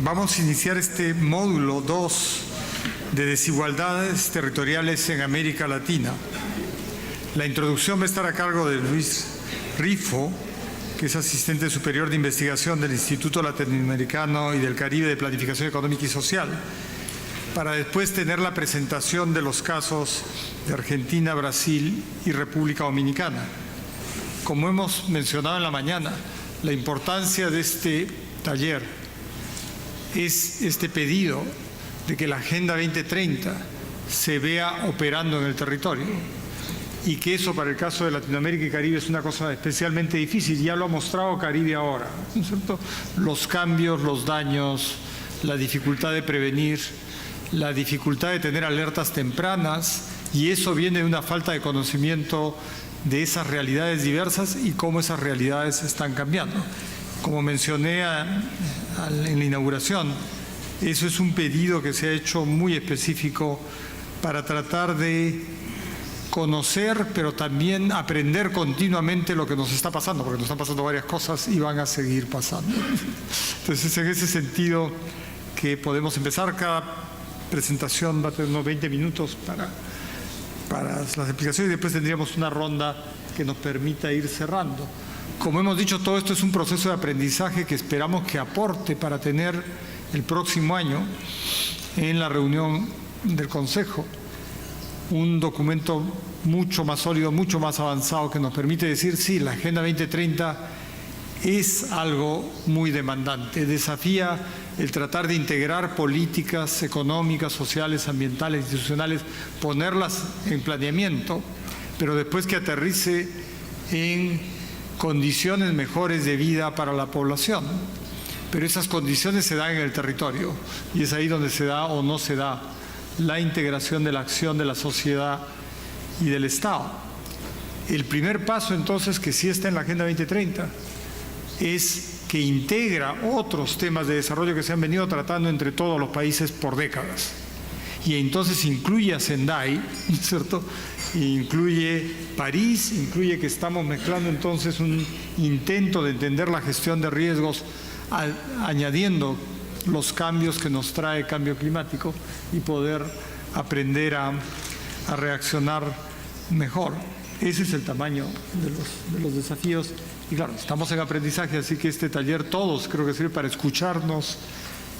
Vamos a iniciar este módulo 2 de desigualdades territoriales en América Latina. La introducción va a estar a cargo de Luis Rifo, que es asistente superior de investigación del Instituto Latinoamericano y del Caribe de Planificación Económica y Social, para después tener la presentación de los casos de Argentina, Brasil y República Dominicana. Como hemos mencionado en la mañana, la importancia de este taller es este pedido de que la Agenda 2030 se vea operando en el territorio y que eso para el caso de Latinoamérica y Caribe es una cosa especialmente difícil. Ya lo ha mostrado Caribe ahora, ¿no es cierto? Los cambios, los daños, la dificultad de prevenir, la dificultad de tener alertas tempranas, y eso viene de una falta de conocimiento de esas realidades diversas y cómo esas realidades están cambiando. Como mencioné en la inauguración, eso es un pedido que se ha hecho muy específico para tratar de conocer, pero también aprender continuamente lo que nos está pasando, porque nos están pasando varias cosas y van a seguir pasando. Entonces, en ese sentido que podemos empezar. Cada presentación va a tener unos 20 minutos para las explicaciones, y después tendríamos una ronda que nos permita ir cerrando. Como hemos dicho, todo esto es un proceso de aprendizaje que esperamos que aporte para tener el próximo año en la reunión del Consejo un documento mucho más sólido, mucho más avanzado, que nos permite decir, sí, la Agenda 2030 es algo muy demandante, desafía el tratar de integrar políticas económicas, sociales, ambientales, institucionales, ponerlas en planeamiento, pero después que aterrice en condiciones mejores de vida para la población. Pero esas condiciones se dan en el territorio, y es ahí donde se da o no se da la integración de la acción de la sociedad y del Estado. El primer paso, entonces, que sí está en la Agenda 2030, es que integra otros temas de desarrollo que se han venido tratando entre todos los países por décadas. Y entonces incluye a Sendai, ¿cierto? Incluye París, incluye que estamos mezclando entonces un intento de entender la gestión de riesgos, añadiendo los cambios que nos trae el cambio climático y poder aprender a reaccionar mejor. Ese es el tamaño de los desafíos. Y claro, estamos en aprendizaje, así que este taller todos creo que sirve para escucharnos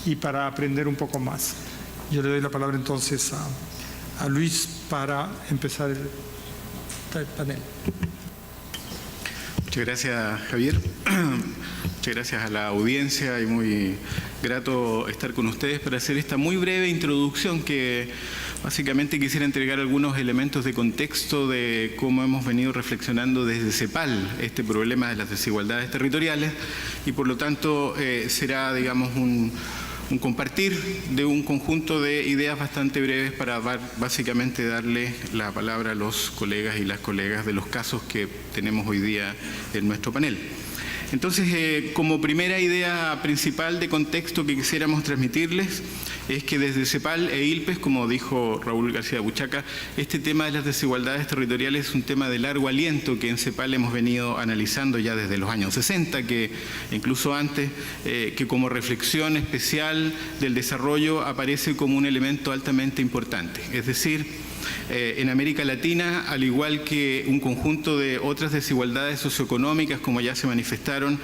y para aprender un poco más. Yo le doy la palabra entonces a Luis para empezar el panel. Muchas gracias, Javier. Muchas gracias a la audiencia, y muy grato estar con ustedes para hacer esta muy breve introducción que básicamente quisiera entregar algunos elementos de contexto de cómo hemos venido reflexionando desde CEPAL este problema de las desigualdades territoriales, y por lo tanto será, digamos, un compartir de un conjunto de ideas bastante breves para básicamente darle la palabra a los colegas y las colegas de los casos que tenemos hoy día en nuestro panel. Entonces, como primera idea principal de contexto que quisiéramos transmitirles es que desde CEPAL e ILPES, como dijo Raúl García Buchaca, este tema de las desigualdades territoriales es un tema de largo aliento que en CEPAL hemos venido analizando ya desde los años 60, que incluso antes, que como reflexión especial del desarrollo aparece como un elemento altamente importante. Es decir, en América Latina, al igual que un conjunto de otras desigualdades socioeconómicas, como ya se manifestaron,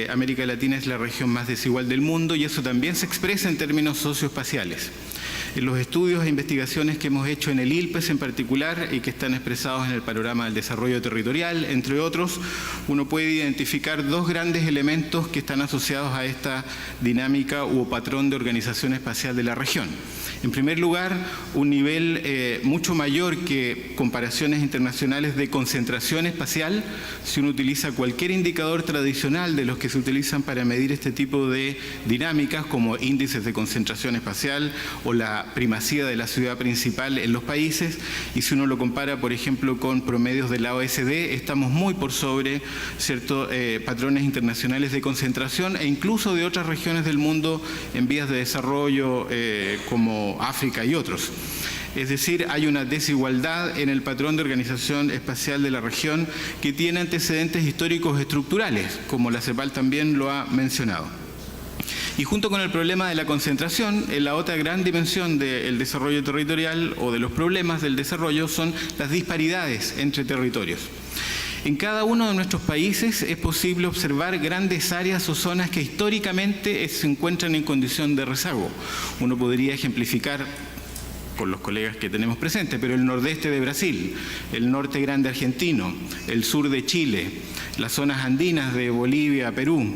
América Latina es la región más desigual del mundo, y eso también se expresa en términos socioespaciales. En los estudios e investigaciones que hemos hecho en el ILPES en particular, y que están expresados en el panorama del desarrollo territorial, entre otros, uno puede identificar dos grandes elementos que están asociados a esta dinámica u patrón de organización espacial de la región. En primer lugar, un nivel mucho mayor que comparaciones internacionales de concentración espacial, si uno utiliza cualquier indicador tradicional de los que se utilizan para medir este tipo de dinámicas, como índices de concentración espacial o la primacía de la ciudad principal en los países, y si uno lo compara, por ejemplo, con promedios de la OSD, estamos muy por sobre, ¿cierto?, patrones internacionales de concentración, e incluso de otras regiones del mundo en vías de desarrollo, como África y otros. Es decir, hay una desigualdad en el patrón de organización espacial de la región que tiene antecedentes históricos estructurales, como la CEPAL también lo ha mencionado. Y junto con el problema de la concentración, la otra gran dimensión del desarrollo territorial o de los problemas del desarrollo son las disparidades entre territorios. En cada uno de nuestros países es posible observar grandes áreas o zonas que históricamente se encuentran en condición de rezago. Uno podría ejemplificar con los colegas que tenemos presentes, pero el nordeste de Brasil, el norte grande argentino, el sur de Chile, las zonas andinas de Bolivia, Perú,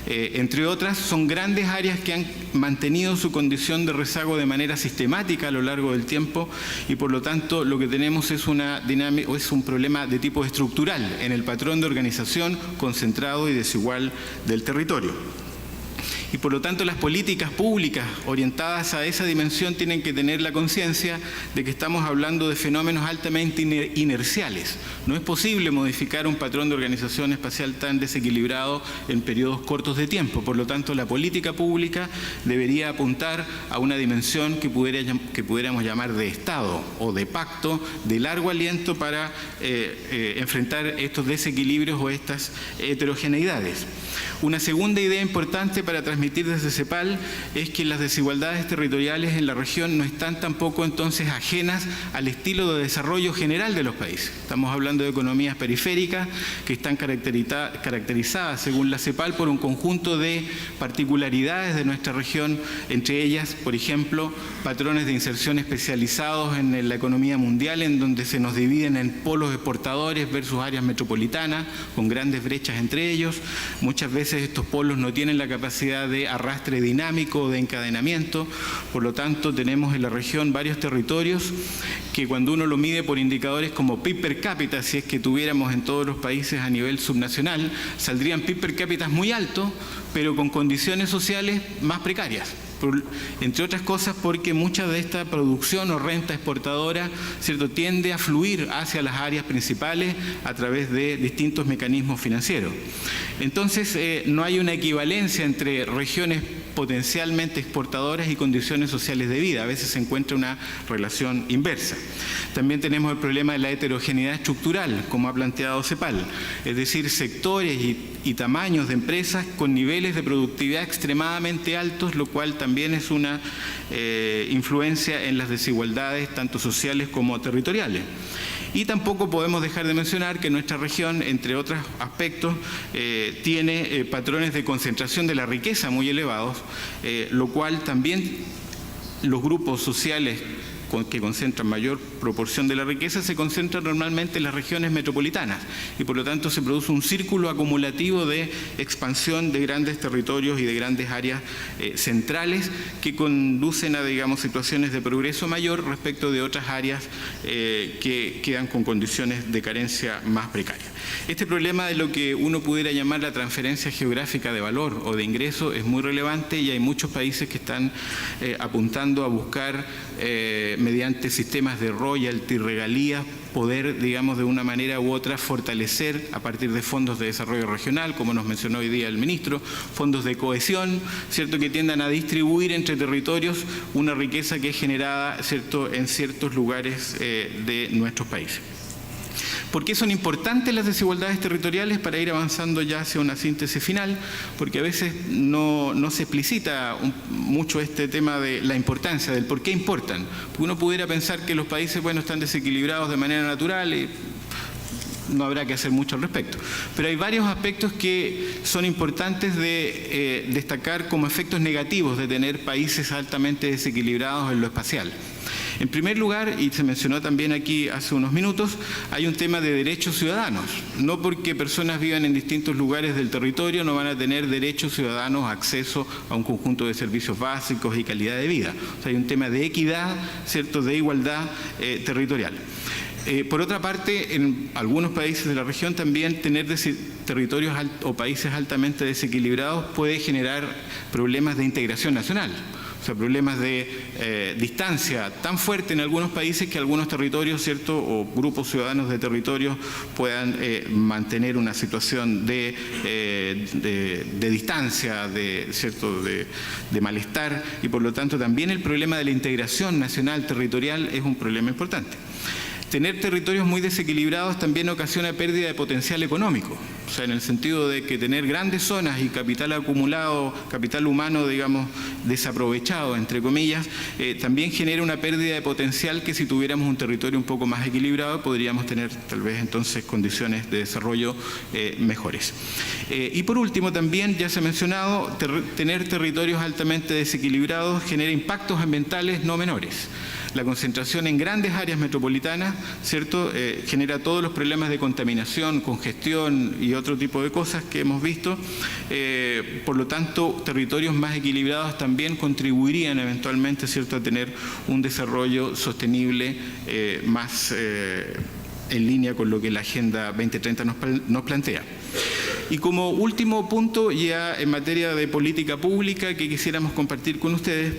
entre otras, son grandes áreas que han mantenido su condición de rezago de manera sistemática a lo largo del tiempo y por lo tanto lo que tenemos es una dinámica o es un problema de tipo estructural en el patrón de organización concentrado y desigual del territorio. Y por lo tanto las políticas públicas orientadas a esa dimensión tienen que tener la conciencia de que estamos hablando de fenómenos altamente inerciales. No es posible modificar un patrón de organización espacial tan desequilibrado en periodos cortos de tiempo. Por lo tanto, la política pública debería apuntar a una dimensión que pudiéramos llamar de Estado o de pacto de largo aliento para enfrentar estos desequilibrios o estas heterogeneidades. Una segunda idea importante para transmitir desde CEPAL es que las desigualdades territoriales en la región no están tampoco entonces ajenas al estilo de desarrollo general de los países. Estamos hablando de economías periféricas que están caracterizadas, según la CEPAL, por un conjunto de particularidades de nuestra región, entre ellas, por ejemplo, patrones de inserción especializados en la economía mundial, en donde se nos dividen en polos exportadores versus áreas metropolitanas, con grandes brechas entre ellos. Muchas veces estos polos no tienen la capacidad de arrastre dinámico o de encadenamiento, por lo tanto tenemos en la región varios territorios que cuando uno lo mide por indicadores como PIB per cápita, si es que tuviéramos en todos los países a nivel subnacional, saldrían PIB per cápita muy altos, pero con condiciones sociales más precarias. Entre otras cosas porque mucha de esta producción o renta exportadora, ¿cierto?, tiende a fluir hacia las áreas principales a través de distintos mecanismos financieros. Entonces, no hay una equivalencia entre regiones potencialmente exportadoras y condiciones sociales de vida. A veces se encuentra una relación inversa. También tenemos el problema de la heterogeneidad estructural, como ha planteado CEPAL, es decir, sectores y tamaños de empresas con niveles de productividad extremadamente altos, lo cual también es una influencia en las desigualdades tanto sociales como territoriales. Y tampoco podemos dejar de mencionar que nuestra región, entre otros aspectos, tiene patrones de concentración de la riqueza muy elevados, lo cual también los grupos sociales que concentran mayor proporción de la riqueza se concentran normalmente en las regiones metropolitanas y por lo tanto se produce un círculo acumulativo de expansión de grandes territorios y de grandes áreas centrales que conducen a, digamos, situaciones de progreso mayor respecto de otras áreas que quedan con condiciones de carencia más precarias. Este problema de lo que uno pudiera llamar la transferencia geográfica de valor o de ingreso es muy relevante y hay muchos países que están apuntando a buscar mediante sistemas de royalty, regalías, poder, digamos, de una manera u otra fortalecer a partir de fondos de desarrollo regional, como nos mencionó hoy día el ministro, fondos de cohesión, ¿cierto?, que tiendan a distribuir entre territorios una riqueza que es generada, ¿cierto?, en ciertos lugares de nuestros países. ¿Por qué son importantes las desigualdades territoriales? Para ir avanzando ya hacia una síntesis final, porque a veces no se explicita mucho este tema de la importancia, del por qué importan. Porque uno pudiera pensar que los países, bueno, están desequilibrados de manera natural y no habrá que hacer mucho al respecto. Pero hay varios aspectos que son importantes de destacar como efectos negativos de tener países altamente desequilibrados en lo espacial. En primer lugar, y se mencionó también aquí hace unos minutos, hay un tema de derechos ciudadanos. No porque personas vivan en distintos lugares del territorio no van a tener derechos ciudadanos, acceso a un conjunto de servicios básicos y calidad de vida. O sea, hay un tema de equidad, ¿cierto?, de igualdad territorial. Por otra parte, en algunos países de la región también tener territorios o países altamente desequilibrados puede generar problemas de integración nacional. O sea, problemas de distancia tan fuerte en algunos países que algunos territorios, ¿cierto?, o grupos ciudadanos de territorios puedan mantener una situación de distancia, ¿cierto?, de malestar y por lo tanto también el problema de la integración nacional territorial es un problema importante. Tener territorios muy desequilibrados también ocasiona pérdida de potencial económico, o sea, en el sentido de que tener grandes zonas y capital acumulado, capital humano, digamos, desaprovechado, entre comillas, también genera una pérdida de potencial que si tuviéramos un territorio un poco más equilibrado podríamos tener tal vez entonces condiciones de desarrollo mejores. Y por último también, ya se ha mencionado, tener territorios altamente desequilibrados genera impactos ambientales no menores. La concentración en grandes áreas metropolitanas, ¿cierto?, genera todos los problemas de contaminación, congestión y otro tipo de cosas que hemos visto. Por lo tanto, territorios más equilibrados también contribuirían eventualmente, ¿cierto?, a tener un desarrollo sostenible más en línea con lo que la Agenda 2030 nos plantea. Y como último punto, ya en materia de política pública que quisiéramos compartir con ustedes,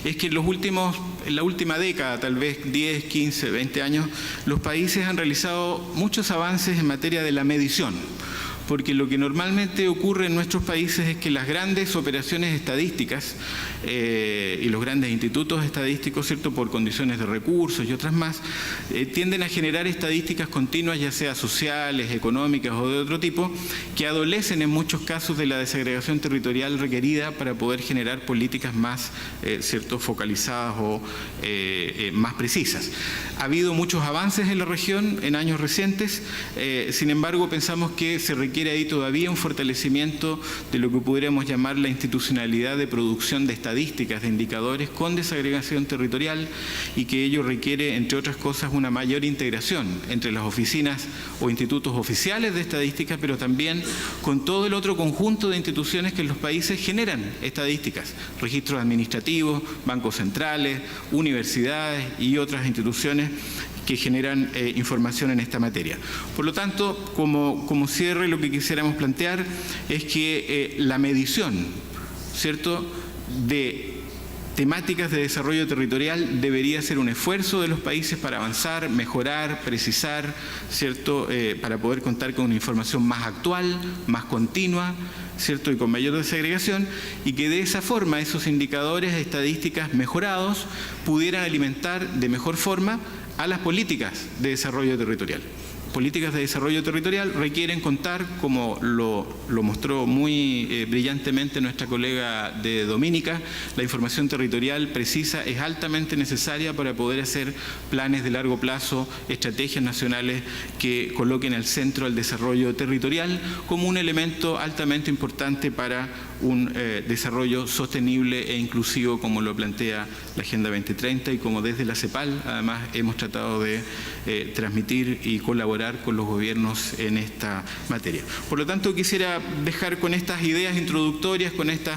es que en la última década, tal vez 10, 15, 20 años, los países han realizado muchos avances en materia de la medición, porque lo que normalmente ocurre en nuestros países es que las grandes operaciones estadísticas y los grandes institutos estadísticos, ¿cierto?, por condiciones de recursos y otras más, tienden a generar estadísticas continuas, ya sea sociales, económicas o de otro tipo, que adolecen en muchos casos de la desagregación territorial requerida para poder generar políticas más, ¿cierto?, focalizadas o más precisas. Ha habido muchos avances en la región en años recientes, sin embargo pensamos que se requiere ahí todavía un fortalecimiento de lo que pudiéramos llamar la institucionalidad de producción de estadísticas, de indicadores con desagregación territorial, y que ello requiere, entre otras cosas, una mayor integración entre las oficinas o institutos oficiales de estadísticas, pero también con todo el otro conjunto de instituciones que en los países generan estadísticas, registros administrativos, bancos centrales, universidades y otras instituciones que generan información en esta materia. Por lo tanto, como cierre, lo que quisiéramos plantear es que la medición, ¿cierto?, de temáticas de desarrollo territorial debería ser un esfuerzo de los países para avanzar, mejorar, precisar, ¿cierto?, para poder contar con una información más actual, más continua, ¿cierto?, y con mayor desagregación, y que de esa forma esos indicadores estadísticas mejorados pudieran alimentar de mejor forma a las políticas de desarrollo territorial. Políticas de desarrollo territorial requieren contar, como lo mostró muy brillantemente nuestra colega de Dominica, la información territorial precisa es altamente necesaria para poder hacer planes de largo plazo, estrategias nacionales que coloquen al centro el desarrollo territorial como un elemento altamente importante para un desarrollo sostenible e inclusivo, como lo plantea la Agenda 2030 y como desde la CEPAL además hemos tratado de transmitir y colaborar con los gobiernos en esta materia. Por lo tanto, quisiera dejar con estas ideas introductorias, con estas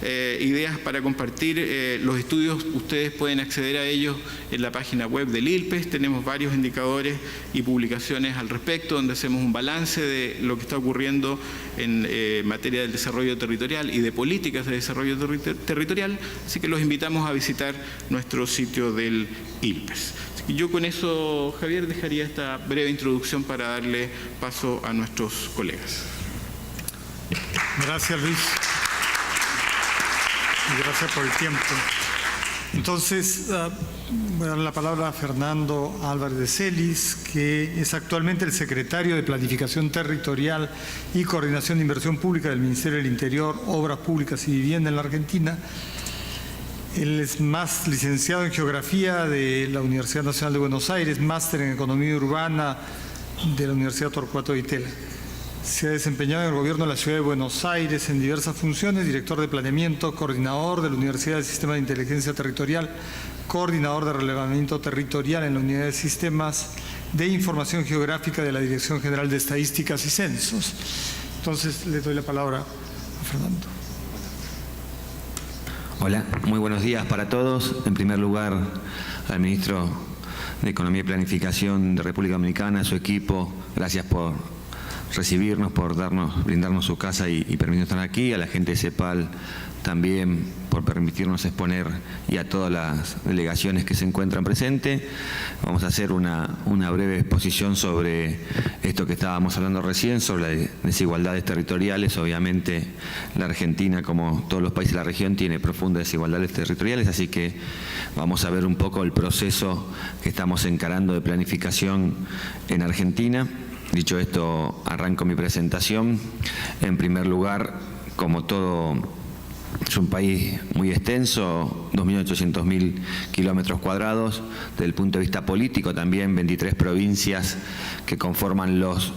ideas para compartir. Los estudios ustedes pueden acceder a ellos en la página web del ILPES. Tenemos varios indicadores y publicaciones al respecto, donde hacemos un balance de lo que está ocurriendo en materia del desarrollo territorial y de políticas de desarrollo territorial, así que los invitamos a visitar nuestro sitio del ILPES. Y yo con eso, Javier, dejaría esta breve introducción para darle paso a nuestros colegas. Gracias, Luis. Y gracias por el tiempo. Entonces, voy a dar la palabra a Fernando Álvarez de Celis, que es actualmente el secretario de Planificación Territorial y Coordinación de Inversión Pública del Ministerio del Interior, Obras Públicas y Vivienda en la Argentina. Él es licenciado en Geografía de la Universidad Nacional de Buenos Aires, máster en Economía Urbana de la Universidad Torcuato Di Itela. Se ha desempeñado en el gobierno de la Ciudad de Buenos Aires en diversas funciones: director de planeamiento, coordinador de la Universidad del Sistema de Inteligencia Territorial, coordinador de relevamiento territorial en la Unidad de Sistemas de Información Geográfica de la Dirección General de Estadísticas y Censos. Entonces, le doy la palabra a Fernando. Hola, muy buenos días para todos. En primer lugar, al ministro de Economía y Planificación de República Dominicana, a su equipo, gracias por recibirnos, por brindarnos su casa y permitirnos estar aquí, a la gente de CEPAL también por permitirnos exponer y a todas las delegaciones que se encuentran presentes. Vamos a hacer una breve exposición sobre esto que estábamos hablando recién, sobre las desigualdades territoriales. Obviamente la Argentina, como todos los países de la región, tiene profundas desigualdades territoriales, así que vamos a ver un poco el proceso que estamos encarando de planificación en Argentina. Dicho esto, arranco mi presentación. En primer lugar, como todo, es un país muy extenso, 2.800.000 kilómetros cuadrados. Desde el punto de vista político también, 23 provincias que conforman los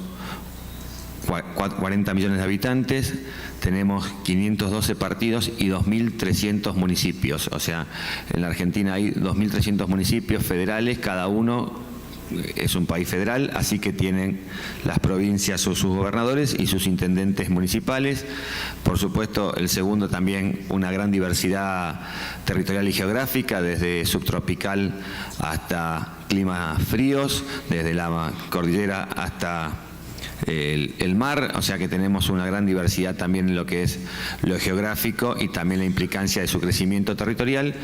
40 millones de habitantes. Tenemos 512 partidos y 2.300 municipios. O sea, en la Argentina hay 2.300 municipios federales, cada uno es un país federal, así que tienen las provincias o sus gobernadores y sus intendentes municipales. Por supuesto, el segundo también una gran diversidad territorial y geográfica, desde subtropical hasta climas fríos, desde la cordillera hasta el mar, o sea que tenemos una gran diversidad también en lo que es lo geográfico y también la implicancia de su crecimiento territorial.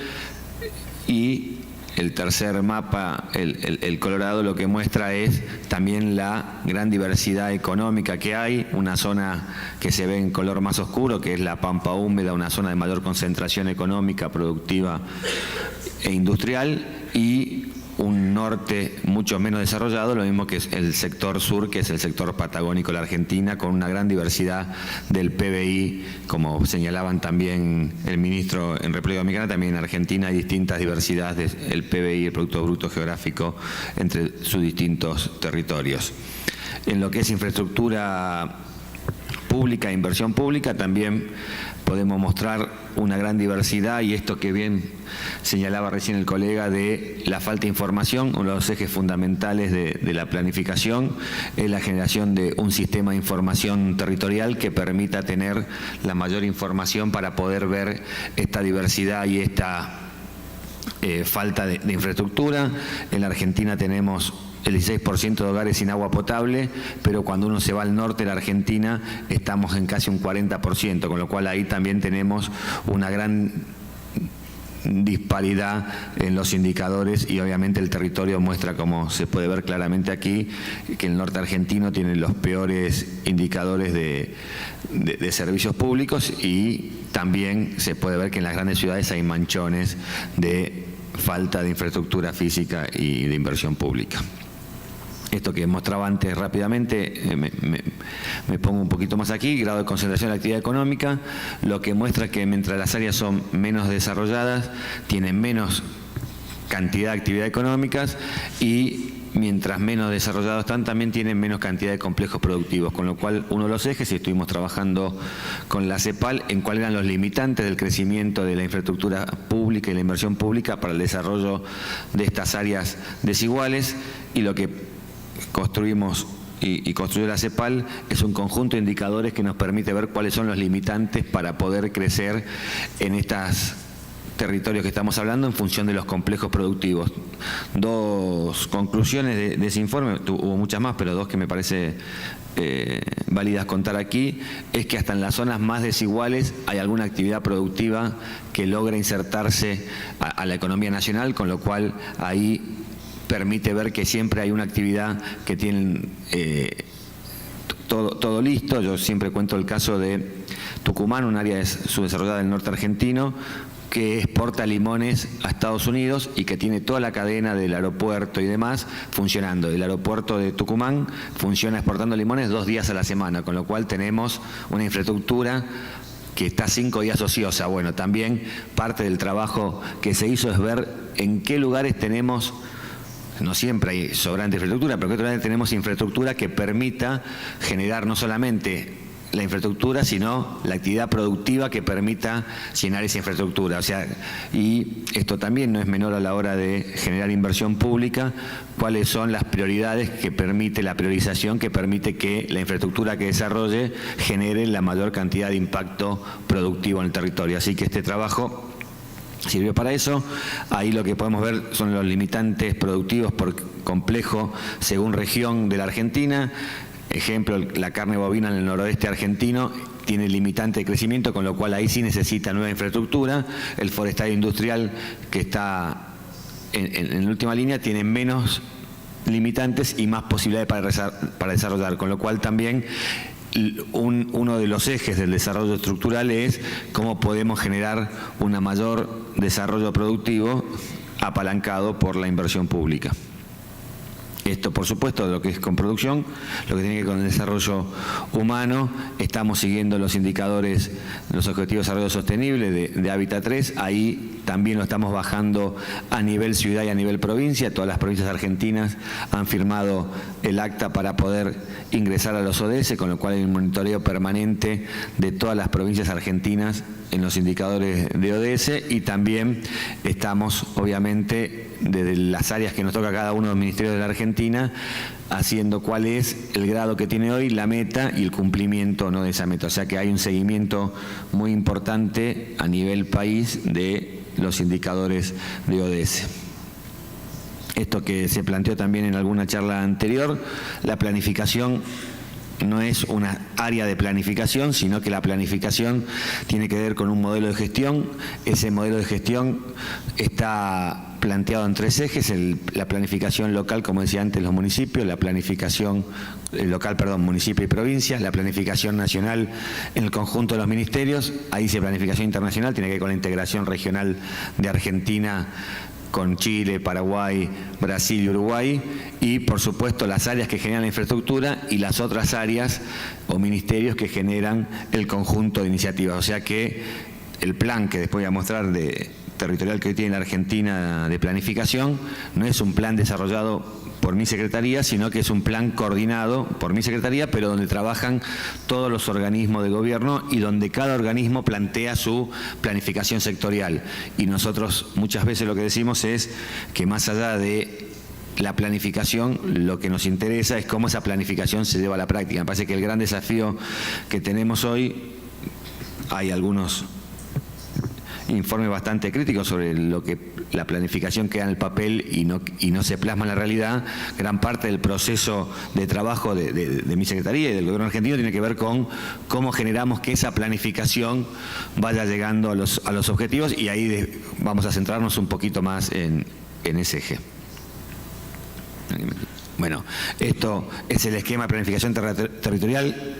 Y el tercer mapa, el colorado, lo que muestra es también la gran diversidad económica que hay, una zona que se ve en color más oscuro, que es la Pampa Húmeda, una zona de mayor concentración económica, productiva e industrial, y un norte mucho menos desarrollado, lo mismo que es el sector sur, que es el sector patagónico de la Argentina, con una gran diversidad del PBI, como señalaban también el ministro en República Dominicana. También en Argentina hay distintas diversidades del PBI, el Producto Bruto Geográfico, entre sus distintos territorios. En lo que es infraestructura pública, inversión pública, también podemos mostrar una gran diversidad, y esto que bien señalaba recién el colega de la falta de información. Uno de los ejes fundamentales de la planificación es la generación de un sistema de información territorial que permita tener la mayor información para poder ver esta diversidad y esta falta de infraestructura. En la Argentina tenemos el 16% de hogares sin agua potable, pero cuando uno se va al norte de la Argentina estamos en casi un 40%, con lo cual ahí también tenemos una gran disparidad en los indicadores, y obviamente el territorio muestra, como se puede ver claramente aquí, que el norte argentino tiene los peores indicadores de servicios públicos, y también se puede ver que en las grandes ciudades hay manchones de falta de infraestructura física y de inversión pública. Esto que mostraba antes rápidamente, me pongo un poquito más aquí, grado de concentración de la actividad económica, lo que muestra que mientras las áreas son menos desarrolladas, tienen menos cantidad de actividad económicas, y mientras menos desarrollados están, también tienen menos cantidad de complejos productivos, con lo cual uno de los ejes, y estuvimos trabajando con la CEPAL en cuáles eran los limitantes del crecimiento de la infraestructura pública y la inversión pública para el desarrollo de estas áreas desiguales, y lo que construimos y construyó la CEPAL es un conjunto de indicadores que nos permite ver cuáles son los limitantes para poder crecer en estos territorios que estamos hablando en función de los complejos productivos. Dos conclusiones de ese informe, hubo muchas más, pero dos que me parece válidas contar aquí, es que hasta en las zonas más desiguales hay alguna actividad productiva que logra insertarse a la economía nacional, con lo cual ahí permite ver que siempre hay una actividad que tienen todo listo. Yo siempre cuento el caso de Tucumán, un área subdesarrollada del norte argentino, que exporta limones a Estados Unidos y que tiene toda la cadena del aeropuerto y demás funcionando. El aeropuerto de Tucumán funciona exportando limones 2 días a la semana, con lo cual tenemos una infraestructura que está 5 días ociosa. Bueno, también parte del trabajo que se hizo es ver en qué lugares tenemos, no siempre hay sobrante infraestructura, pero que tenemos infraestructura que permita generar no solamente la infraestructura, sino la actividad productiva que permita llenar esa infraestructura. O sea, y esto también no es menor a la hora de generar inversión pública, cuáles son las prioridades que permite, la priorización que permite que la infraestructura que desarrolle genere la mayor cantidad de impacto productivo en el territorio. Así que este trabajo sirvió para eso. Ahí lo que podemos ver son los limitantes productivos por complejo según región de la Argentina. Ejemplo, la carne bovina en el noroeste argentino tiene limitante de crecimiento, con lo cual ahí sí necesita nueva infraestructura. El forestal industrial, que está en última línea, tiene menos limitantes y más posibilidades para desarrollar, con lo cual también uno de los ejes del desarrollo estructural es cómo podemos generar un mayor desarrollo productivo apalancado por la inversión pública. Esto, por supuesto, de lo que es con producción, lo que tiene que ver con el desarrollo humano. Estamos siguiendo los indicadores, los objetivos de desarrollo sostenible de Hábitat 3. Ahí también lo estamos bajando a nivel ciudad y a nivel provincia. Todas las provincias argentinas han firmado el acta para poder ingresar a los ODS, con lo cual hay un monitoreo permanente de todas las provincias argentinas en los indicadores de ODS, y también estamos, obviamente, desde las áreas que nos toca a cada uno de los ministerios de la Argentina, haciendo cuál es el grado que tiene hoy la meta y el cumplimiento, ¿no?, de esa meta. O sea que hay un seguimiento muy importante a nivel país de los indicadores de ODS. Esto que se planteó también en alguna charla anterior, la planificación no es una área de planificación, sino que la planificación tiene que ver con un modelo de gestión. Ese modelo de gestión está planteado en tres ejes: la planificación local, como decía antes, los municipios; la planificación local, municipio y provincia; la planificación nacional en el conjunto de los ministerios. Ahí dice planificación internacional, tiene que ver con la integración regional de Argentina con Chile, Paraguay, Brasil y Uruguay, y por supuesto las áreas que generan la infraestructura y las otras áreas o ministerios que generan el conjunto de iniciativas. O sea que el plan que después voy a mostrar de territorial que hoy tiene la Argentina de planificación no es un plan desarrollado por mi secretaría, sino que es un plan coordinado por mi secretaría, pero donde trabajan todos los organismos de gobierno y donde cada organismo plantea su planificación sectorial. Y nosotros muchas veces lo que decimos es que más allá de la planificación, lo que nos interesa es cómo esa planificación se lleva a la práctica. Me parece que el gran desafío que tenemos hoy, hay algunos informe bastante crítico sobre lo que la planificación queda en el papel y no se plasma en la realidad. Gran parte del proceso de trabajo de mi secretaría y del gobierno argentino tiene que ver con cómo generamos que esa planificación vaya llegando a los objetivos, y ahí vamos a centrarnos un poquito más en ese eje. Bueno, esto es el esquema de planificación territorial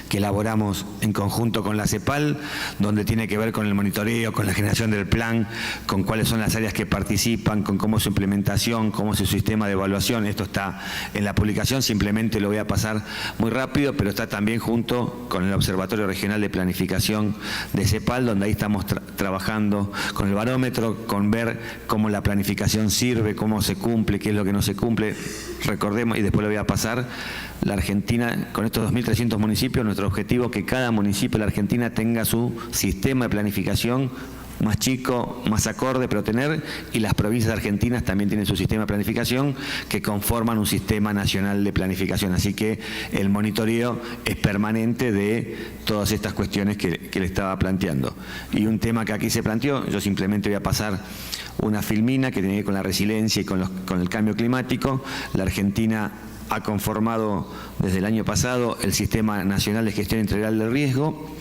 que elaboramos en conjunto con la CEPAL, donde tiene que ver con el monitoreo, con la generación del plan, con cuáles son las áreas que participan, con cómo es su implementación, cómo es su sistema de evaluación. Esto está en la publicación, simplemente lo voy a pasar muy rápido, pero está también junto con el Observatorio Regional de Planificación de CEPAL, donde ahí estamos trabajando con el barómetro, con ver cómo la planificación sirve, cómo se cumple, qué es lo que no se cumple. Recordemos, y después lo voy a pasar, la Argentina, con estos 2.300 municipios, nuestro objetivo es que cada municipio de la Argentina tenga su sistema de planificación más chico, más acorde, pero y las provincias argentinas también tienen su sistema de planificación que conforman un sistema nacional de planificación. Así que el monitoreo es permanente de todas estas cuestiones que le estaba planteando. Y un tema que aquí se planteó, yo simplemente voy a pasar una filmina que tiene que ver con la resiliencia y con el cambio climático. La Argentina ha conformado desde el año pasado el Sistema Nacional de Gestión Integral del Riesgo.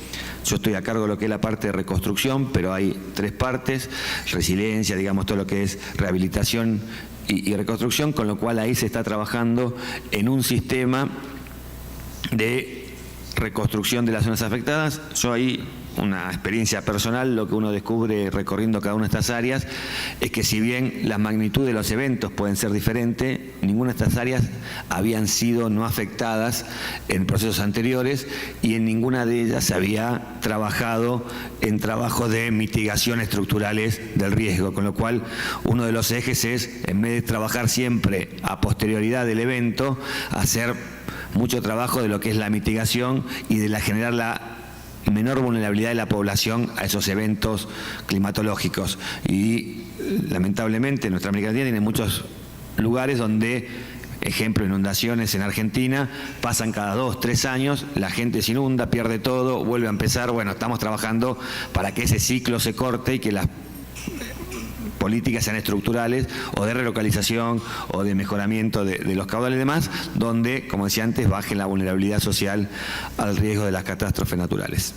Yo estoy a cargo de lo que es la parte de reconstrucción, pero hay tres partes: resiliencia, digamos, todo lo que es rehabilitación y reconstrucción, con lo cual ahí se está trabajando en un sistema de reconstrucción de las zonas afectadas. Yo ahí, una experiencia personal, lo que uno descubre recorriendo cada una de estas áreas es que si bien la magnitud de los eventos pueden ser diferentes, ninguna de estas áreas habían sido no afectadas en procesos anteriores y en ninguna de ellas se había trabajado en trabajos de mitigación estructurales del riesgo, con lo cual uno de los ejes es, en vez de trabajar siempre a posterioridad del evento, hacer mucho trabajo de lo que es la mitigación y de generar la menor vulnerabilidad de la población a esos eventos climatológicos. Y lamentablemente nuestra América Latina tiene muchos lugares donde, ejemplo, inundaciones en Argentina, pasan cada 2, 3 años, la gente se inunda, pierde todo, vuelve a empezar. Bueno, estamos trabajando para que ese ciclo se corte y que las políticas sean estructurales o de relocalización o de mejoramiento de los caudales y demás, donde, como decía antes, baje la vulnerabilidad social al riesgo de las catástrofes naturales.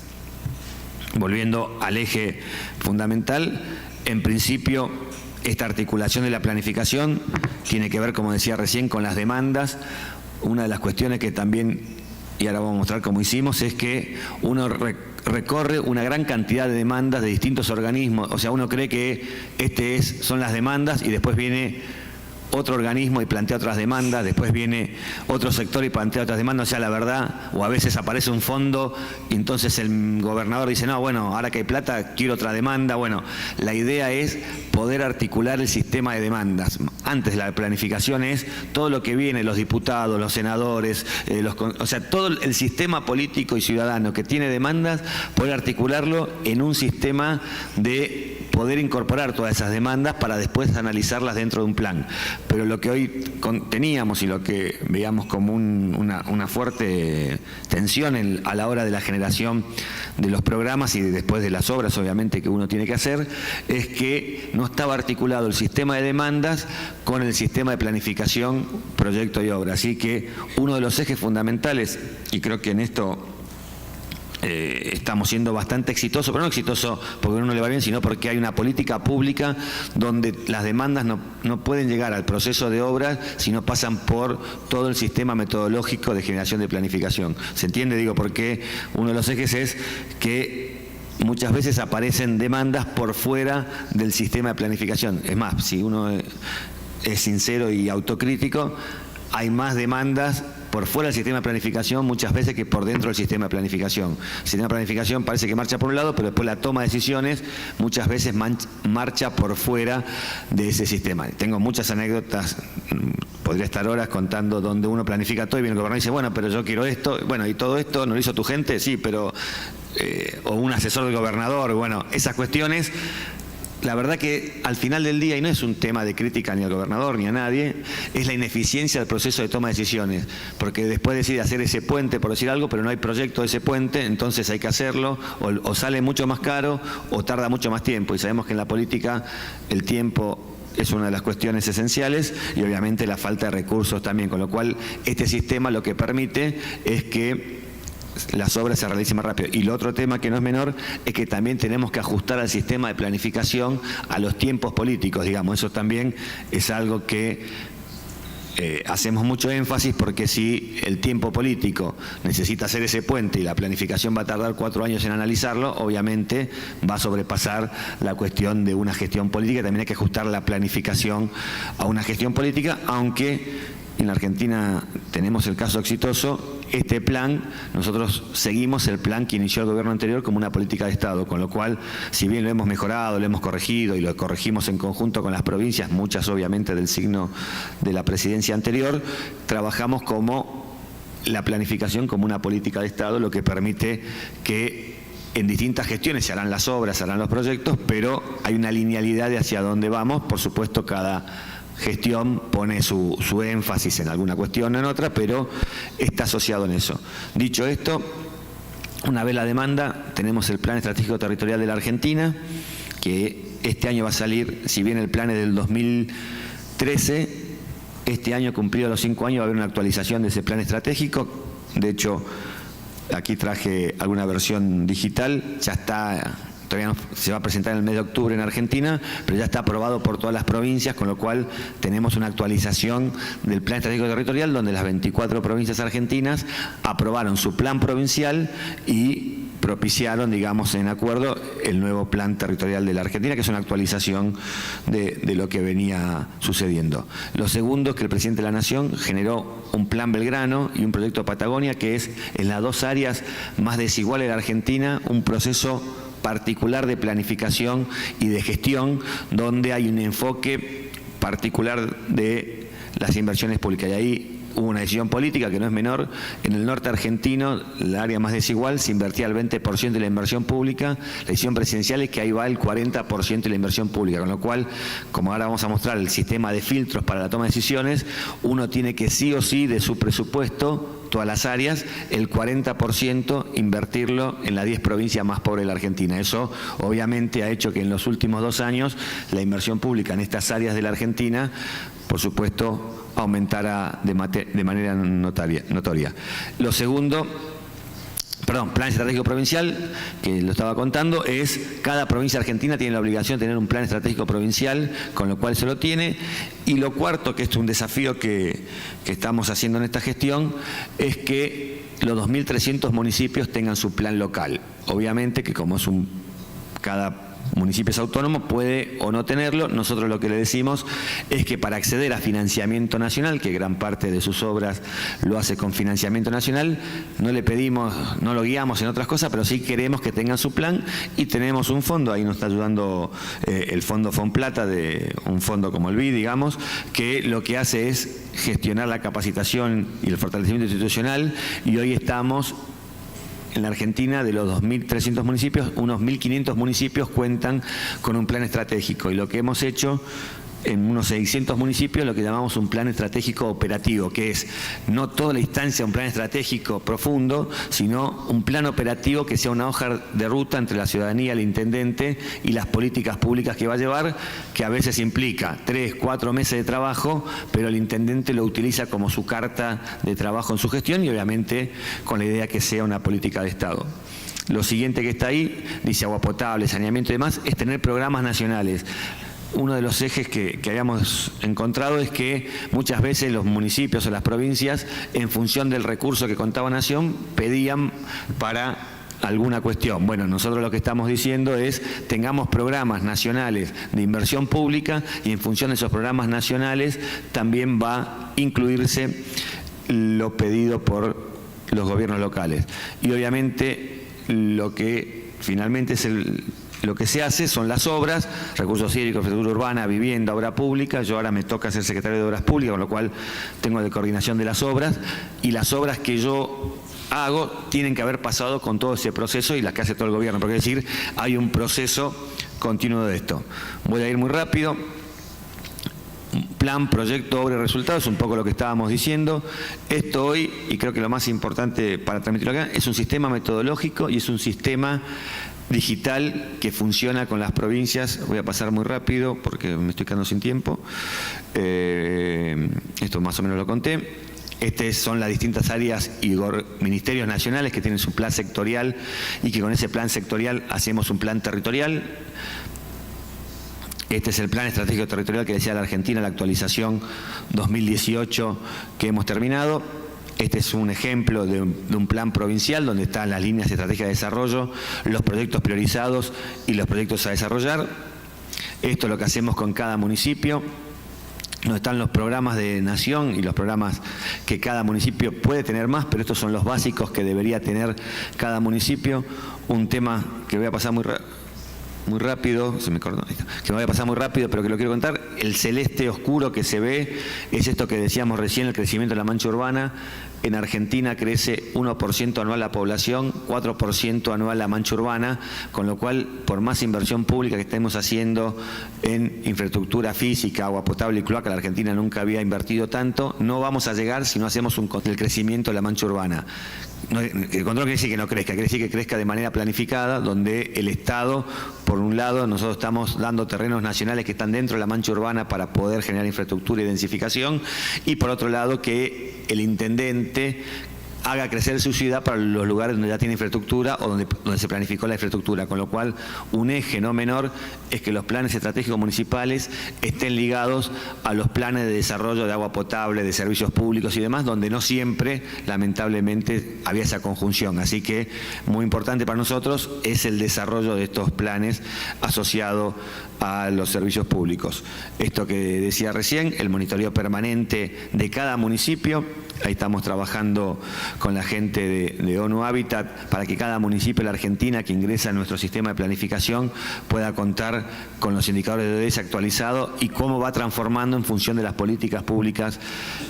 Volviendo al eje fundamental, en principio esta articulación de la planificación tiene que ver, como decía recién, con las demandas. Una de las cuestiones que también, y ahora vamos a mostrar cómo hicimos, es que uno recorre una gran cantidad de demandas de distintos organismos. O sea, uno cree que son las demandas y después viene otro organismo y plantea otras demandas, después viene otro sector y plantea otras demandas. O sea, la verdad, o a veces aparece un fondo y entonces el gobernador dice, no, bueno, ahora que hay plata, quiero otra demanda. Bueno, la idea es poder articular el sistema de demandas. Antes de la planificación es todo lo que viene, los diputados, los senadores, o sea, todo el sistema político y ciudadano que tiene demandas, poder articularlo en un sistema de poder incorporar todas esas demandas para después analizarlas dentro de un plan. Pero lo que hoy teníamos y lo que veíamos como una fuerte tensión a la hora de la generación de los programas y después de las obras, obviamente, que uno tiene que hacer, es que no estaba articulado el sistema de demandas con el sistema de planificación, proyecto y obra. Así que uno de los ejes fundamentales, y creo que en esto estamos siendo bastante exitosos, pero no exitoso porque a uno le va bien, sino porque hay una política pública donde las demandas no pueden llegar al proceso de obras si no pasan por todo el sistema metodológico de generación de planificación. ¿Se entiende? Digo, porque uno de los ejes es que muchas veces aparecen demandas por fuera del sistema de planificación. Es más, si uno es sincero y autocrítico, hay más demandas por fuera del sistema de planificación muchas veces que por dentro del sistema de planificación. El sistema de planificación parece que marcha por un lado, pero después la toma de decisiones muchas veces marcha por fuera de ese sistema. Tengo muchas anécdotas, podría estar horas contando donde uno planifica todo y viene el gobernador y dice, bueno, pero yo quiero esto, bueno, y todo esto no lo hizo tu gente, sí, pero o un asesor del gobernador, bueno, esas cuestiones. La verdad que al final del día, y no es un tema de crítica ni al gobernador ni a nadie, es la ineficiencia del proceso de toma de decisiones, porque después decide hacer ese puente, por decir algo, pero no hay proyecto de ese puente, entonces hay que hacerlo, o sale mucho más caro o tarda mucho más tiempo, y sabemos que en la política el tiempo es una de las cuestiones esenciales y obviamente la falta de recursos también, con lo cual este sistema lo que permite es que las obras se realicen más rápido. Y el otro tema que no es menor es que también tenemos que ajustar al sistema de planificación a los tiempos políticos, digamos. Eso también es algo que hacemos mucho énfasis, porque si el tiempo político necesita hacer ese puente y la planificación va a tardar 4 años en analizarlo, obviamente va a sobrepasar la cuestión de una gestión política. También hay que ajustar la planificación a una gestión política, aunque en la Argentina tenemos el caso exitoso. Este plan, nosotros seguimos el plan que inició el gobierno anterior como una política de Estado, con lo cual, si bien lo hemos mejorado, lo hemos corregido y lo corregimos en conjunto con las provincias, muchas obviamente del signo de la presidencia anterior, trabajamos como la planificación como una política de Estado, lo que permite que en distintas gestiones se harán las obras, se harán los proyectos, pero hay una linealidad de hacia dónde vamos. Por supuesto, cada gestión pone su énfasis en alguna cuestión o en otra, pero está asociado en eso. Dicho esto, una vez la demanda, tenemos el Plan Estratégico Territorial de la Argentina, que este año va a salir, si bien el plan es del 2013, este año, cumplido los 5 años, va a haber una actualización de ese plan estratégico. De hecho, aquí traje alguna versión digital, ya está. Todavía no se va a presentar en el mes de octubre en Argentina, pero ya está aprobado por todas las provincias, con lo cual tenemos una actualización del Plan Estratégico Territorial, donde las 24 provincias argentinas aprobaron su plan provincial y propiciaron, digamos, en acuerdo el nuevo Plan Territorial de la Argentina, que es una actualización de lo que venía sucediendo. Lo segundo es que el presidente de la Nación generó un Plan Belgrano y un proyecto Patagonia, que es en las 2 áreas más desiguales de la Argentina, un proceso particular de planificación y de gestión, donde hay un enfoque particular de las inversiones públicas. Y ahí hubo una decisión política que no es menor. En el norte argentino, el área más desigual, se invertía el 20% de la inversión pública. La decisión presidencial es que ahí va el 40% de la inversión pública, con lo cual, como ahora vamos a mostrar el sistema de filtros para la toma de decisiones, uno tiene que sí o sí de su presupuesto, todas las áreas, el 40% invertirlo en las 10 provincias más pobres de la Argentina. Eso obviamente ha hecho que en los últimos 2 años la inversión pública en estas áreas de la Argentina, por supuesto, aumentara de manera notoria. Lo segundo, plan estratégico provincial, que lo estaba contando, es cada provincia argentina tiene la obligación de tener un plan estratégico provincial, con lo cual se lo tiene. Y lo cuarto, que es un desafío que estamos haciendo en esta gestión, es que los 2.300 municipios tengan su plan local. Obviamente que como es cada municipio es autónomo, puede o no tenerlo. Nosotros lo que le decimos es que para acceder a financiamiento nacional, que gran parte de sus obras lo hace con financiamiento nacional, no le pedimos, no lo guiamos en otras cosas, pero sí queremos que tengan su plan, y tenemos un fondo, ahí nos está ayudando el fondo Fonplata, de un fondo como el BID, digamos, que lo que hace es gestionar la capacitación y el fortalecimiento institucional, y hoy estamos en la Argentina, de los 2.300 municipios, unos 1.500 municipios cuentan con un plan estratégico, y lo que hemos hecho en unos 600 municipios, lo que llamamos un plan estratégico operativo, que es no toda la instancia un plan estratégico profundo, sino un plan operativo que sea una hoja de ruta entre la ciudadanía, el intendente y las políticas públicas que va a llevar, que a veces implica 3, 4 meses de trabajo, pero el intendente lo utiliza como su carta de trabajo en su gestión, y obviamente con la idea que sea una política de Estado. Lo siguiente que está ahí, dice agua potable, saneamiento y demás, es tener programas nacionales. Uno de los ejes que habíamos encontrado es que muchas veces los municipios o las provincias, en función del recurso que contaba Nación, pedían para alguna cuestión. Bueno, nosotros lo que estamos diciendo es tengamos programas nacionales de inversión pública, y en función de esos programas nacionales también va a incluirse lo pedido por los gobiernos locales. Y obviamente lo que finalmente es lo que se hace son las obras, recursos hídricos, infraestructura urbana, vivienda, obra pública. Yo ahora me toca ser secretario de Obras Públicas, con lo cual tengo de coordinación de las obras, y las obras que yo hago tienen que haber pasado con todo ese proceso, y las que hace todo el gobierno, porque es decir, hay un proceso continuo de esto. Voy a ir muy rápido. Plan, proyecto, obra y resultado, es un poco lo que estábamos diciendo. Esto hoy, y creo que lo más importante para transmitirlo acá, es un sistema metodológico y es un sistema digital que funciona con las provincias. Voy a pasar muy rápido porque me estoy quedando sin tiempo. Esto más o menos lo conté. Estas son las distintas áreas y ministerios nacionales que tienen su plan sectorial, y que con ese plan sectorial hacemos un plan territorial. Este es el plan estratégico territorial que decía la Argentina, la actualización 2018 que hemos terminado. Este es un ejemplo de un plan provincial donde están las líneas estratégicas de desarrollo, los proyectos priorizados y los proyectos a desarrollar. Esto es lo que hacemos con cada municipio. No están los programas de Nación y los programas que cada municipio puede tener más, pero estos son los básicos que debería tener cada municipio. Un tema que voy a pasar muy rápido, se me cortó, que me voy a pasar muy rápido, pero que lo quiero contar. El celeste oscuro que se ve es esto que decíamos recién, el crecimiento de la mancha urbana. En Argentina crece 1% anual la población, 4% anual la mancha urbana, con lo cual, por más inversión pública que estemos haciendo en infraestructura física, agua potable y cloaca, la Argentina nunca había invertido tanto, no vamos a llegar si no hacemos el crecimiento de la mancha urbana. El control quiere decir que no crezca, quiere decir que crezca de manera planificada, donde el Estado, por un lado, nosotros estamos dando terrenos nacionales que están dentro de la mancha urbana para poder generar infraestructura y densificación, y por otro lado que el intendente haga crecer su ciudad para los lugares donde ya tiene infraestructura o donde se planificó la infraestructura, con lo cual un eje no menor es que los planes estratégicos municipales estén ligados a los planes de desarrollo de agua potable, de servicios públicos y demás, donde no siempre, lamentablemente, había esa conjunción. Así que muy importante para nosotros es el desarrollo de estos planes asociado a los servicios públicos. Esto que decía recién, el monitoreo permanente de cada municipio. Ahí estamos trabajando con la gente de ONU Habitat para que cada municipio de la Argentina que ingresa a nuestro sistema de planificación pueda contar con los indicadores de ODS actualizados y cómo va transformando en función de las políticas públicas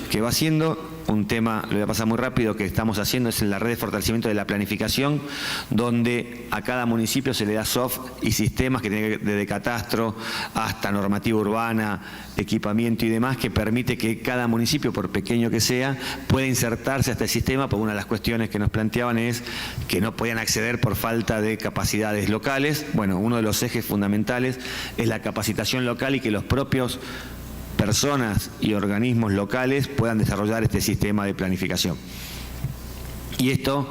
que va haciendo. un tema, lo voy a pasar muy rápido, que estamos haciendo es en la red de fortalecimiento de la planificación, donde a cada municipio se le da soft y sistemas que tienen desde catastro hasta normativa urbana, equipamiento y demás, que permite que cada municipio, por pequeño que sea, pueda insertarse a este sistema, porque una de las cuestiones que nos planteaban es que no podían acceder por falta de capacidades locales. Bueno, uno de los ejes fundamentales es la capacitación local y que los propios personas y organismos locales puedan desarrollar este sistema de planificación. Y esto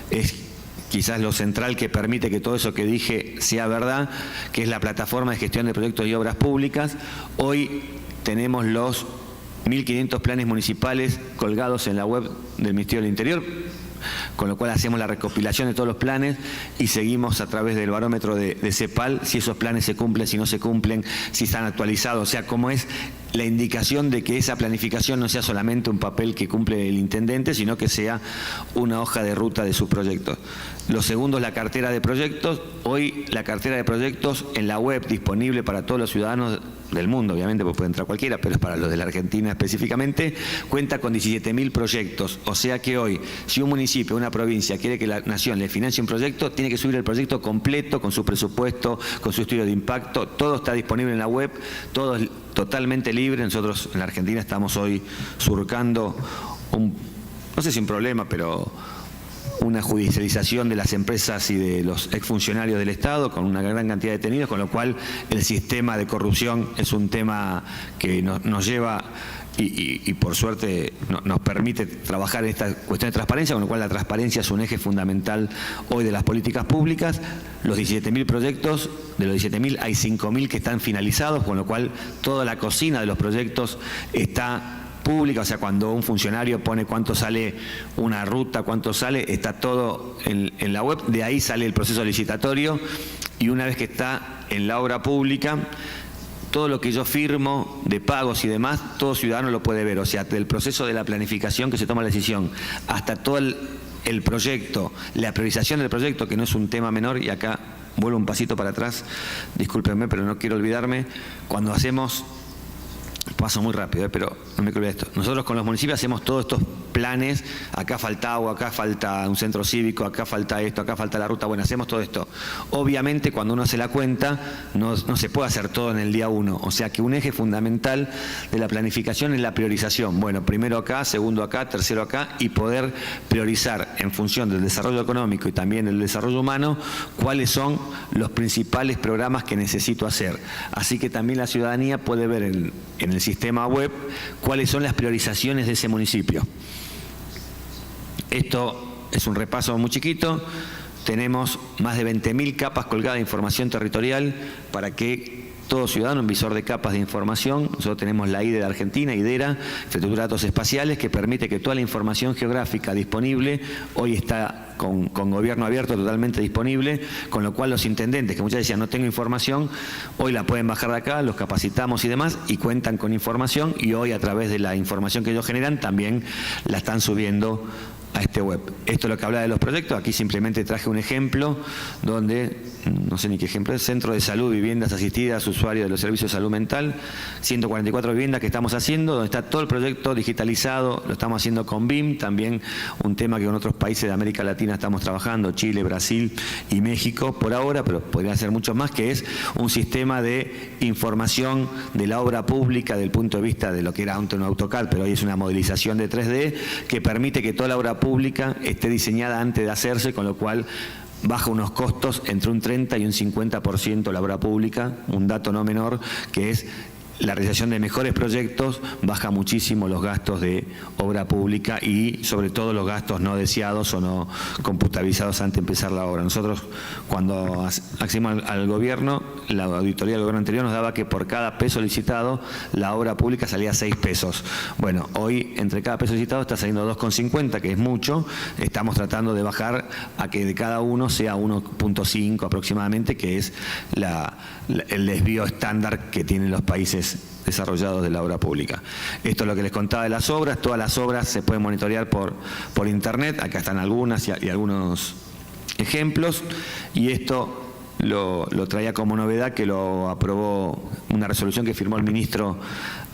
es quizás lo central que permite que todo eso que dije sea verdad, que es la plataforma de gestión de proyectos y obras públicas. Hoy tenemos los 1.500 planes municipales colgados en la web del Ministerio del Interior, con lo cual hacemos la recopilación de todos los planes y seguimos a través del barómetro de CEPAL si esos planes se cumplen, si no se cumplen, si están actualizados, o sea, cómo es la indicación de que esa planificación no sea solamente un papel que cumple el intendente, sino que sea una hoja de ruta de sus proyectos. Lo segundo es la cartera de proyectos. Hoy la cartera de proyectos en la web disponible para todos los ciudadanos del mundo, obviamente, porque puede entrar cualquiera, pero es para los de la Argentina específicamente, cuenta con 17.000 proyectos. O sea que hoy, si un municipio, una provincia quiere que la nación le financie un proyecto, tiene que subir el proyecto completo, con su presupuesto, con su estudio de impacto, todo está disponible en la web, todo es totalmente libre. Nosotros en la Argentina estamos hoy surcando no sé si un problema, pero una judicialización de las empresas y de los exfuncionarios del Estado con una gran cantidad de detenidos, con lo cual el sistema de corrupción es un tema que nos lleva y por suerte nos permite trabajar en esta cuestión de transparencia, con lo cual la transparencia es un eje fundamental hoy de las políticas públicas. Los 17.000 proyectos, de los 17.000 hay 5.000 que están finalizados, con lo cual toda la cocina de los proyectos está pública, o sea, cuando un funcionario pone cuánto sale una ruta, cuánto sale, está todo en la web, de ahí sale el proceso licitatorio y una vez que está en la obra pública, todo lo que yo firmo de pagos y demás, todo ciudadano lo puede ver, o sea, del proceso de la planificación que se toma la decisión hasta todo el proyecto, la priorización del proyecto, que no es un tema menor, y acá vuelvo un pasito para atrás, discúlpenme, pero no quiero olvidarme, cuando hacemos, paso muy rápido, pero no me quiero olvidar esto. Nosotros con los municipios hacemos todos estos planes, acá falta agua, acá falta un centro cívico, acá falta esto, acá falta la ruta, bueno, hacemos todo esto. Obviamente cuando uno hace la cuenta, no se puede hacer todo en el día 1, o sea que un eje fundamental de la planificación es la priorización. Bueno, primero acá, segundo acá, tercero acá, y poder priorizar en función del desarrollo económico y también del desarrollo humano, cuáles son los principales programas que necesito hacer. Así que también la ciudadanía puede ver en el sistema web cuáles son las priorizaciones de ese municipio. Esto es un repaso muy chiquito. Tenemos más de 20.000 capas colgadas de información territorial para que todo ciudadano, un visor de capas de información. Nosotros tenemos la IDE de Argentina, IDERA, Infraestructura de Datos Espaciales, que permite que toda la información geográfica disponible, hoy está con gobierno abierto totalmente disponible, con lo cual los intendentes, que muchas veces decían no tengo información, hoy la pueden bajar de acá, los capacitamos y demás, y cuentan con información, y hoy a través de la información que ellos generan también la están subiendo a este web. Esto es lo que habla de los proyectos. Aquí simplemente traje un ejemplo donde, no sé ni qué ejemplo es, Centro de Salud, Viviendas Asistidas, usuarios de los servicios de salud mental, 144 viviendas que estamos haciendo, donde está todo el proyecto digitalizado, lo estamos haciendo con BIM, también un tema que en otros países de América Latina estamos trabajando, Chile, Brasil y México por ahora, pero podría ser mucho más, que es un sistema de información de la obra pública desde el punto de vista de lo que era antes un AutoCAD, pero hoy es una modelización de 3D que permite que toda la obra pública esté diseñada antes de hacerse, con lo cual baja unos costos entre un 30 y un 50% la obra pública, un dato no menor, que es la realización de mejores proyectos, baja muchísimo los gastos de obra pública y sobre todo los gastos no deseados o no computabilizados antes de empezar la obra. Nosotros cuando accedimos al gobierno, la auditoría del gobierno anterior nos daba que por cada peso licitado la obra pública salía 6 pesos. Bueno, hoy entre cada peso licitado está saliendo 2,50, que es mucho. Estamos tratando de bajar a que de cada uno sea 1,5 aproximadamente, que es el desvío estándar que tienen los países desarrollados de la obra pública. Esto es lo que les contaba de las obras. Todas las obras se pueden monitorear por internet. Acá están algunas y algunos ejemplos. Y esto lo traía como novedad, que lo aprobó una resolución que firmó el ministro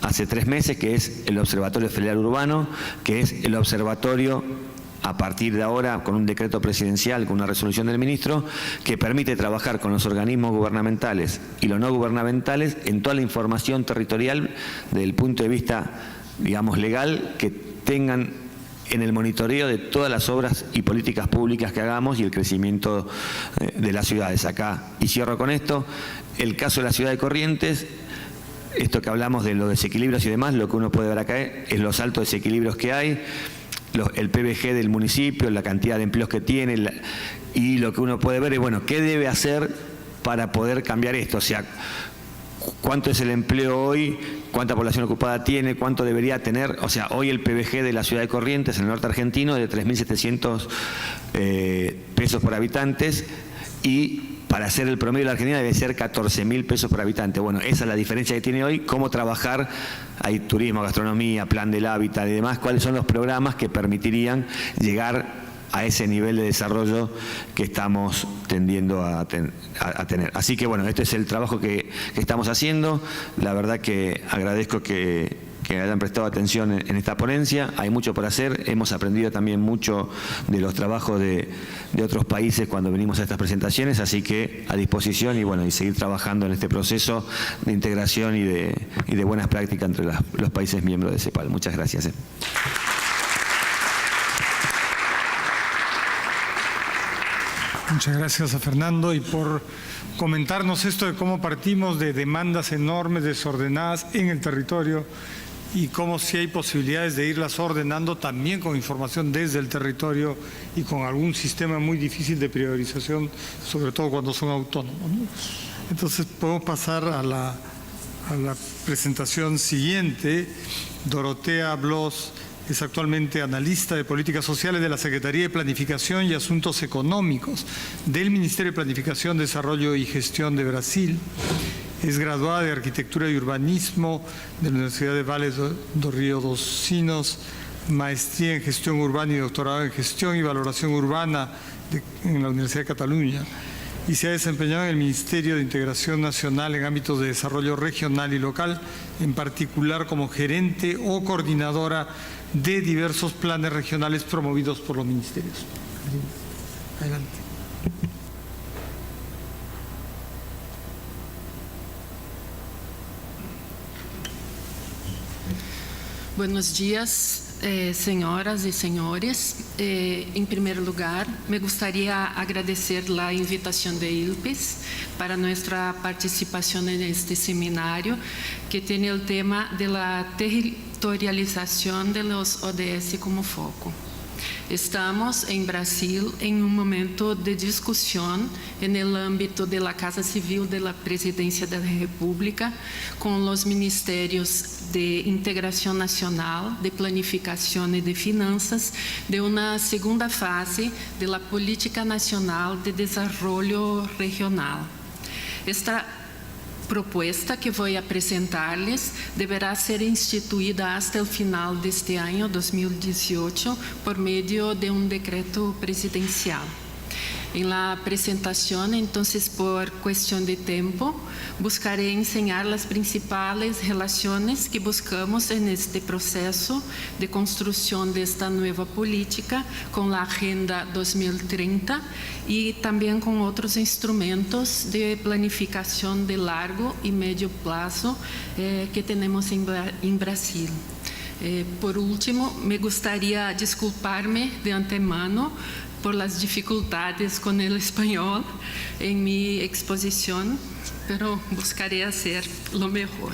hace 3 meses, que es el Observatorio Federal Urbano, que es el observatorio a partir de ahora, con un decreto presidencial, con una resolución del ministro, que permite trabajar con los organismos gubernamentales y los no gubernamentales en toda la información territorial desde el punto de vista, digamos, legal, que tengan en el monitoreo de todas las obras y políticas públicas que hagamos y el crecimiento de las ciudades acá. Y cierro con esto, el caso de la ciudad de Corrientes, esto que hablamos de los desequilibrios y demás, lo que uno puede ver acá es los altos desequilibrios que hay, el PBG del municipio, la cantidad de empleos que tiene, y lo que uno puede ver es, bueno, ¿qué debe hacer para poder cambiar esto? O sea, ¿cuánto es el empleo hoy? ¿Cuánta población ocupada tiene? ¿Cuánto debería tener? O sea, hoy el PBG de la ciudad de Corrientes, en el norte argentino, es de 3.700 pesos por habitantes, y para hacer el promedio de la Argentina debe ser 14.000 pesos por habitante. Bueno, esa es la diferencia que tiene hoy. ¿Cómo trabajar? Hay turismo, gastronomía, plan del hábitat y demás. ¿Cuáles son los programas que permitirían llegar a ese nivel de desarrollo que estamos tendiendo a tener? Así que bueno, este es el trabajo que estamos haciendo. La verdad que agradezco que hayan prestado atención en esta ponencia. Hay mucho por hacer. Hemos aprendido también mucho de los trabajos de otros países cuando venimos a estas presentaciones, así que a disposición y bueno, y seguir trabajando en este proceso de integración y de buenas prácticas entre los países miembros de CEPAL. Muchas gracias. Muchas gracias a Fernando y por comentarnos esto de cómo partimos de demandas enormes, desordenadas en el territorio, y cómo sí hay posibilidades de irlas ordenando también con información desde el territorio y con algún sistema muy difícil de priorización, sobre todo cuando son autónomos, ¿no? Entonces podemos pasar a la presentación siguiente. Dorotea Blos es actualmente analista de políticas sociales de la Secretaría de Planificación y Asuntos Económicos del Ministerio de Planificación, Desarrollo y Gestión de Brasil. Es graduada de Arquitectura y Urbanismo de la Universidad de Vale do Rio dos Sinos, maestría en Gestión Urbana y doctorado en Gestión y Valoración Urbana en la Universidad de Cataluña, y se ha desempeñado en el Ministerio de Integración Nacional en ámbitos de desarrollo regional y local, en particular como gerente o coordinadora de diversos planes regionales promovidos por los ministerios. Adelante. Buenos días, senhoras e senhores. Em primeiro lugar, me gostaria agradecer a invitação de ILPES para nossa participação neste seminário, que tem o tema de la territorialização de los ODS como foco. Estamos em Brasil em momento de discussão no âmbito da Casa Civil da Presidência da República com os ministérios de Integração Nacional, de Planificação e de Finanças, de uma segunda fase da Política Nacional de Desenvolvimento Regional. Esta propuesta que vou apresentar-lhes deverá ser instituída até o final deste ano, 2018, por meio de um decreto presidencial. Em la apresentação, então, por questão de tempo, buscarei ensinar as principais relações que buscamos neste processo de construção desta nova política com a Agenda 2030 e também com outros instrumentos de planificação de largo e médio prazo que temos em Brasil. Por último, me gostaria de desculpar-me de antemano por las dificultades con el español en mi exposición, pero buscaré hacer lo mejor.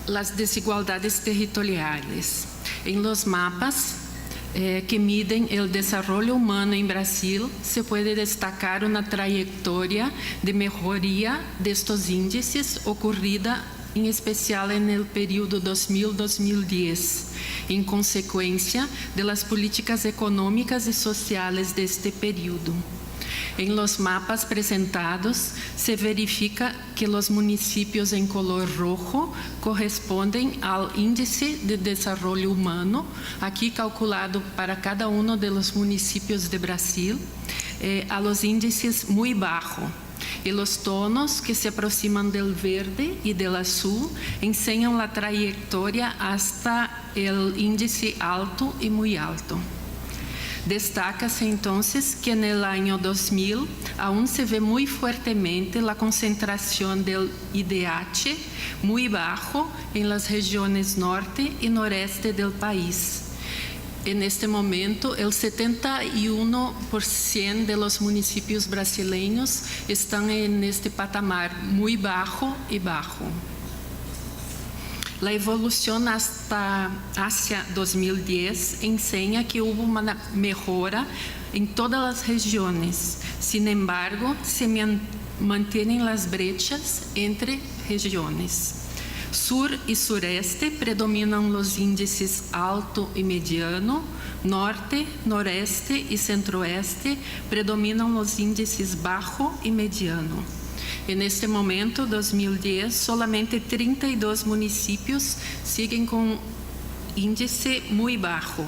Las desigualdades territoriales. En los mapas que miden el desarrollo humano en Brasil, se puede destacar una trayectoria de mejoría de estos índices ocurrida em especial no período 2000-2010, em consequência das políticas econômicas e sociais deste período. En los mapas presentados se verifica que los municipios en color rojo corresponden al índice de desarrollo humano, aquí calculado para cada uno de los municipios de Brasil, a los índices muy bajo. Y los tonos que se aproximan del verde y del azul enseñan la trayectoria hasta el índice alto y muy alto. Destaca-se entonces que en el año 2000 aún se ve muy fuertemente la concentración del IDH muy bajo en las regiones norte y noreste del país. En este momento, el 71% de los municipios brasileños están en este patamar muy bajo y bajo. La evolución hacia 2010 enseña que hubo una mejora en todas las regiones. Sin embargo, se mantienen las brechas entre regiones. Sur y sureste predominan los índices alto y mediano, norte, noreste y centroeste predominan los índices bajo y mediano. En este momento, 2010, solamente 32 municipios siguen con índice muy bajo,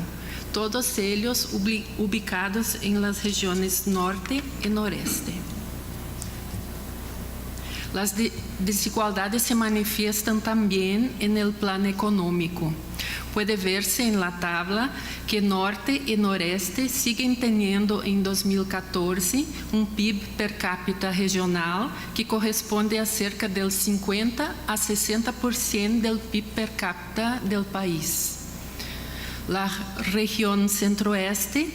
todos ellos ubicados en las regiones norte y noreste. Las desigualdades se manifiestan también en el plano económico. Puede verse en la tabla que norte y noreste siguen teniendo en 2014 un PIB per cápita regional que corresponde a cerca del 50 a 60% del PIB per cápita del país. La región centro-oeste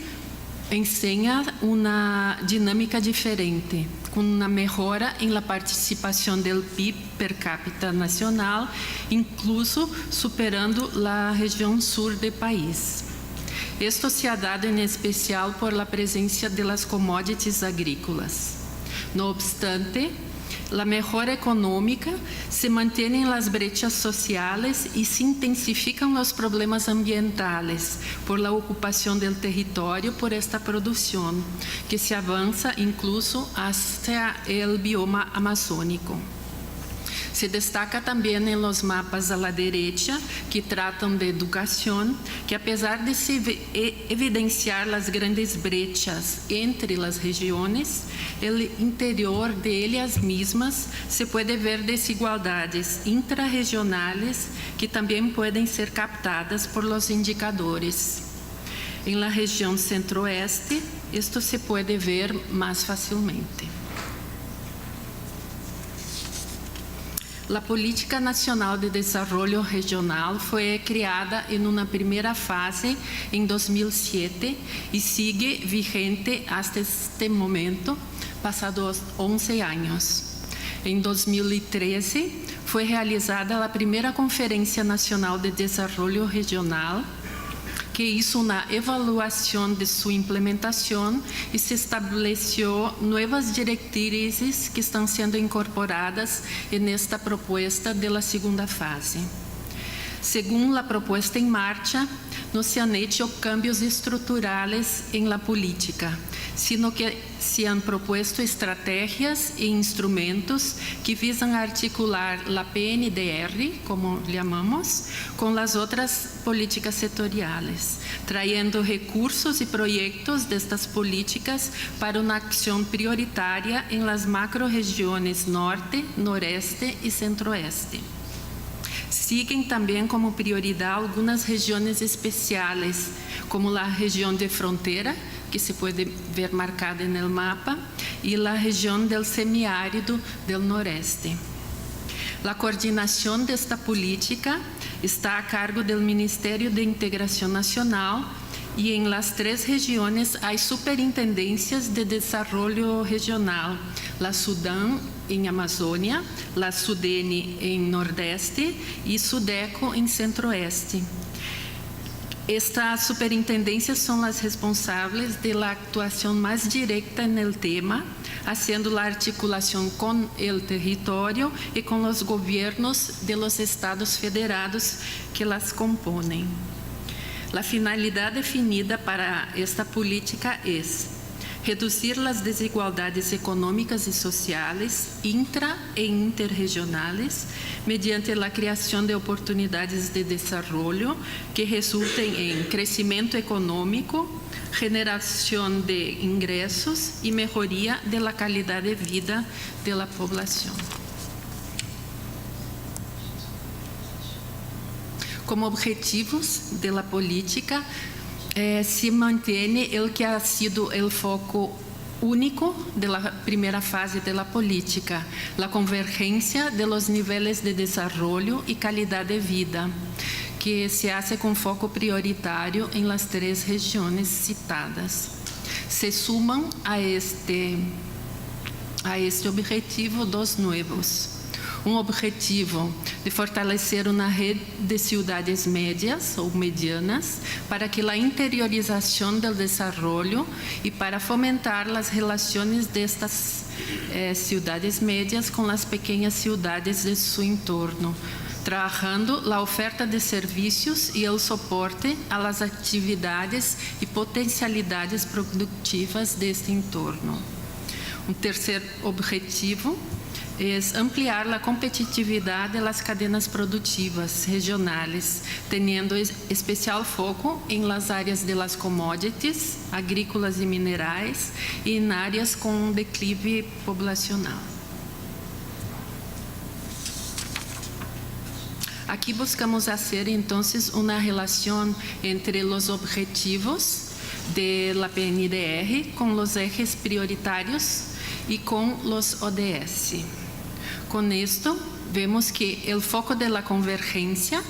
enseña una dinámica diferente, con una mejora en la participación del PIB per cápita nacional, incluso superando la región sur del país. Esto se ha dado en especial por la presencia de las commodities agrícolas. No obstante, la mejora económica se mantiene en las brechas sociales y se intensifican los problemas ambientales por la ocupación del territorio por esta producción, que se avanza incluso hacia el bioma amazónico. Se destaca también en los mapas a la derecha, que tratan de educación, que a pesar de se evidenciar las grandes brechas entre las regiones, el interior de ellas mismas se puede ver desigualdades intrarregionales que también pueden ser captadas por los indicadores. En la región centro-oeste, esto se puede ver más fácilmente. La Política Nacional de Desarrollo Regional fue creada en una primera fase en 2007 y sigue vigente hasta este momento, pasados 11 años. En 2013 fue realizada la primera Conferencia Nacional de Desarrollo Regional, que hizo una evaluación de su implementación y se estableció nuevas directrices que están siendo incorporadas en esta propuesta de la segunda fase. Según la propuesta en marcha, no se han hecho cambios estructurales en la política, sino que se han propuesto estrategias e instrumentos que visan articular la PNDR, como llamamos, con las otras políticas sectoriales, trayendo recursos y proyectos de estas políticas para una acción prioritaria en las macrorregiones norte, noreste y centro-oeste. Siguen también como prioridad algunas regiones especiales, como la región de frontera, que se puede ver marcada en el mapa, y la región del semiárido del noreste. La coordinación de esta política está a cargo del Ministerio de Integración Nacional y en las 3 regiones hay superintendencias de desarrollo regional, la Sudam en Amazônia, la Sudene en Nordeste y Sudeco en Centro-Oeste. Estas superintendencias son las responsables de la actuación más directa en el tema, haciendo la articulación con el territorio y con los gobiernos de los estados federados que las componen. La finalidad definida para esta política es reducir las desigualdades económicas y sociales intra e interregionales mediante la creación de oportunidades de desarrollo que resulten en crecimiento económico, generación de ingresos y mejoría de la calidad de vida de la población. Como objetivos de la política, se mantiene el que ha sido el foco único de la primera fase de la política, la convergencia de los niveles de desarrollo y calidad de vida, que se hace con foco prioritario en las 3 regiones citadas. Se suman a este objetivo 2 nuevos. Un objetivo de fortalecer una red de ciudades medias ou medianas para que la interiorización del desarrollo y para fomentar las relaciones de estas ciudades medias con las pequeñas ciudades de su entorno, trabajando la oferta de servicios y el soporte a las actividades y potencialidades productivas de este entorno. Un tercer objetivo es ampliar la competitividad de las cadenas productivas regionales, teniendo especial foco en las áreas de las commodities, agrícolas y minerais, y en áreas con declive poblacional. Aquí buscamos hacer entonces una relación entre los objetivos de la PNDR con los ejes prioritarios y con los ODS. Con esto vemos que el foco de la convergencia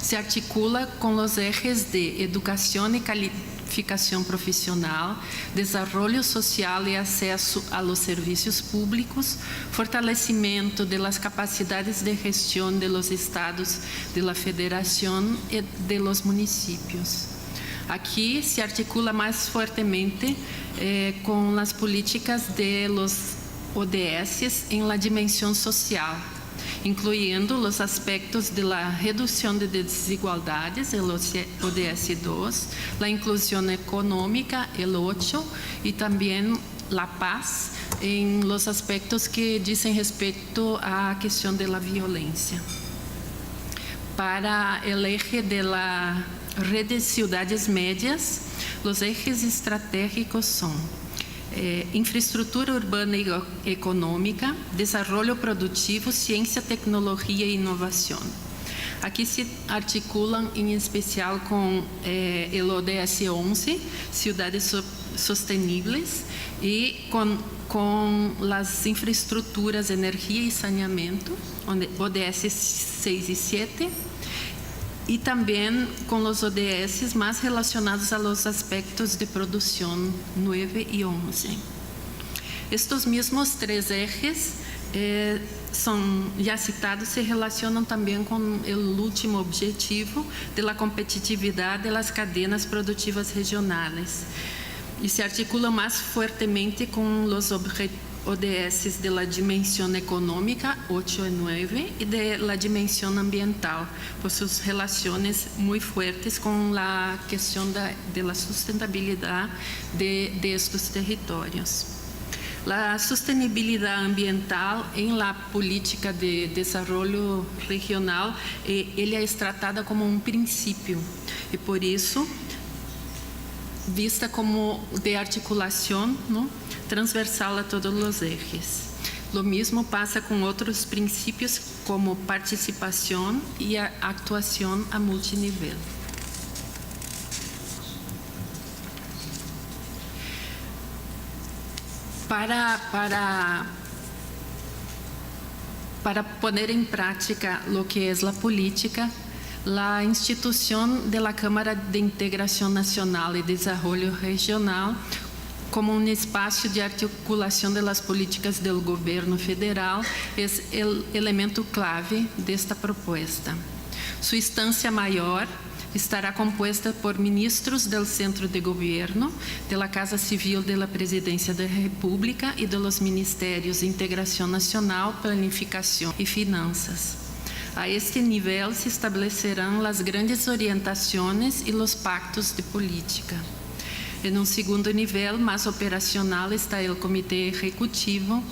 se articula con los ejes de educación y calificación profesional, desarrollo social y acceso a los servicios públicos, fortalecimiento de las capacidades de gestión de los estados, de la federación y de los municipios. Aquí se articula más fuertemente con las políticas de los ODS en la dimensión social, incluyendo los aspectos de la reducción de desigualdades, el ODS 2, la inclusión económica, el 8, y también la paz en los aspectos que dicen respecto a la cuestión de la violencia. Para el eje de la red de ciudades medias, los ejes estratégicos son infraestructura urbana y económica, desarrollo productivo, ciencia, tecnología e innovación. Aquí se articulan en especial con el ODS 11, ciudades sostenibles, y con las infraestructuras, energía y saneamiento, ODS 6 y 7, y también con los ODS más relacionados a los aspectos de producción 9 y 11. Estos mismos 3 ejes son ya citados, se relacionan también con el último objetivo de la competitividad de las cadenas productivas regionales y se articulan más fuertemente con los ODS de la dimensión económica 8 y 9 y de la dimensión ambiental, por sus relaciones muy fuertes con la cuestión de la sustentabilidad de estos territorios. La sostenibilidad ambiental en la política de desarrollo regional, ella es tratada como un principio y por eso vista como de articulación, ¿no?, transversal a todos los ejes. Lo mismo pasa con otros principios como participación y actuación a multinivel. Para poner en práctica lo que es la política, la institución de la Cámara de Integración Nacional y Desarrollo Regional como un espacio de articulación de las políticas del gobierno federal es el elemento clave de esta propuesta. Su instancia mayor estará compuesta por ministros del Centro de Gobierno, de la Casa Civil de la Presidencia de la República y de los Ministerios de Integración Nacional, Planificación y Finanzas. A este nivel se establecerán las grandes orientaciones y los pactos de política. En un segundo nivel, más operacional, está el comité ejecutivo,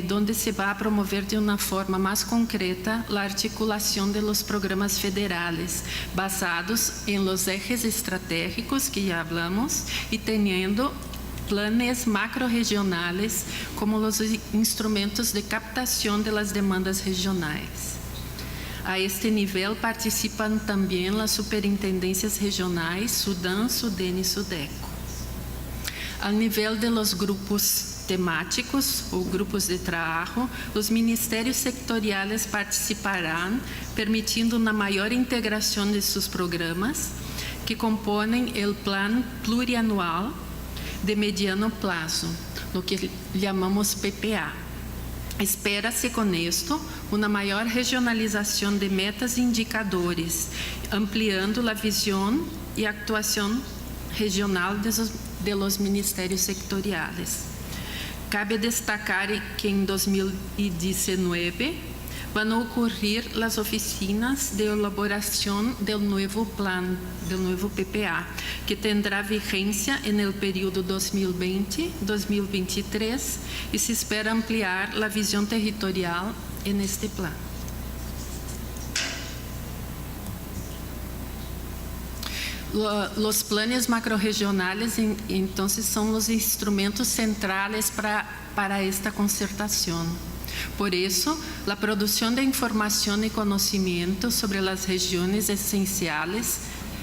donde se va a promover de una forma más concreta la articulación de los programas federales, basados en los ejes estratégicos que ya hablamos y teniendo planes macro-regionales como los instrumentos de captación de las demandas regionales. A este nivel participan también las superintendencias regionais Sudán, Sudene y Sudeco. Al nivel de los grupos temáticos o grupos de trabajo, los ministerios sectoriales participarán, permitiendo una mayor integración de sus programas, que componen el plan plurianual de mediano plazo, lo que llamamos PPA. Espera-se com isto uma maior regionalização de metas e indicadores, ampliando a visão e actuação regional de los ministérios sectoriales. Cabe destacar que em 2019 van a ocurrir las oficinas de elaboración del nuevo plan, del nuevo PPA, que tendrá vigencia en el periodo 2020-2023 y se espera ampliar la visión territorial en este plan. Los planes macrorregionales, entonces, son los instrumentos centrales para esta concertación. Por eso, la producción de información y conocimiento sobre las regiones esenciales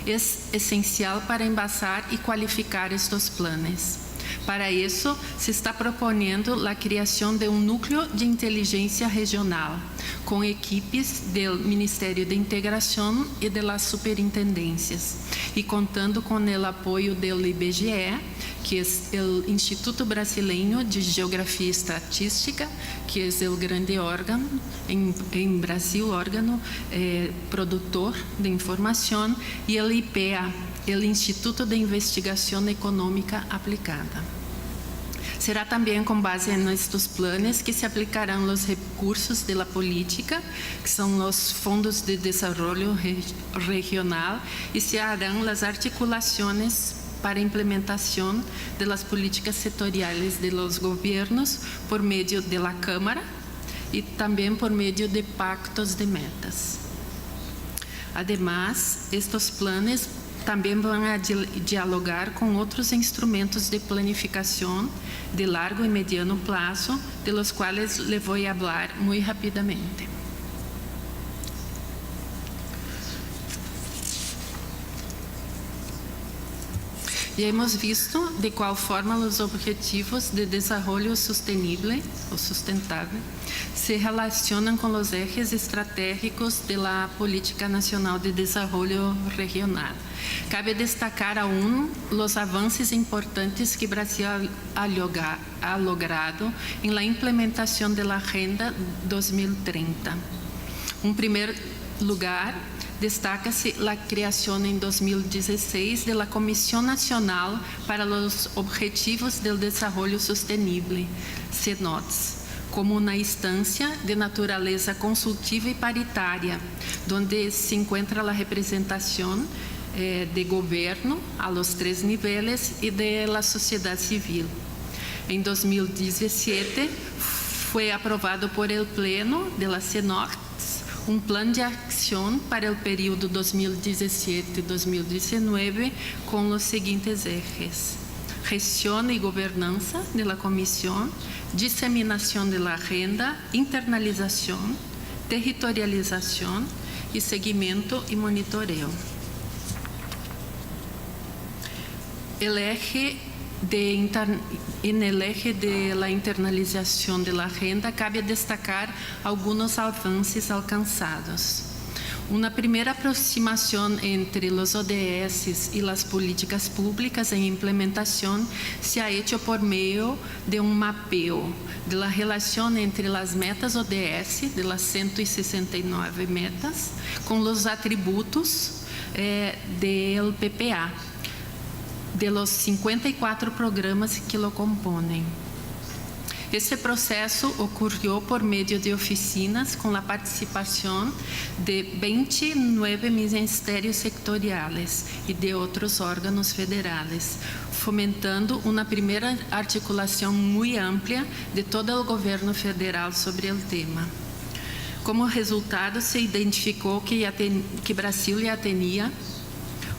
es esencial para embasar y cualificar estos planes. Para eso, se está proponiendo la creación de un núcleo de inteligencia regional, con equipes del Ministerio de Integración y de las superintendencias, y contando con el apoyo del IBGE, que es el Instituto Brasileño de Geografía y Estatística, que es el grande órgano en Brasil, órgano productor de información, y el IPEA, el Instituto de Investigación Económica Aplicada. Será também com base nestes planos que se aplicarão os recursos de la política, que são os fondos de desenvolvimento regional, e se harão as articulações para a implementação de las políticas setoriales de los gobiernos por meio de la Câmara e também por meio de pactos de metas. Además, estes planos também vão a dialogar com outros instrumentos de planificação de largo e mediano plazo, de los quais le voy a hablar muy rapidamente. Ya hemos visto de qual forma os objetivos de desenvolvimento sustentable ou sustentável se relacionam com os ejes estratégicos da Política Nacional de Desenvolvimento Regional. Cabe destacar aún os avanços importantes que Brasil ha logrado em la implementação da Agenda 2030. Em primeiro lugar, destaca-se a criação em 2016 da Comissão Nacional para os Objetivos do Desenvolvimento Sustentável, CNODES, como uma instância de natureza consultiva e paritária, onde se encontra a representação de governo a los tres niveles e de la sociedade civil. Em 2017, foi aprovado por el Pleno de la CNODES plano de acção para o período 2017-2019 com os seguintes ejes: gestão e governança da comissão, disseminação da agenda, internalização, territorialização e seguimento e monitoreo. En el eje de la internalización de la agenda, cabe destacar algunos avances alcanzados. Una primera aproximación entre los ODS y las políticas públicas en implementación se ha hecho por medio de un mapeo de la relación entre las metas ODS, de las 169 metas, con los atributos del PPA, de los 54 programas que lo componen. Esse processo ocorreu por meio de oficinas com a participação de 29 ministérios sectoriais e de outros órgãos federais, fomentando uma primeira articulação muito ampla de todo o governo federal sobre o tema. Como resultado, se identificou que Brasil já tinha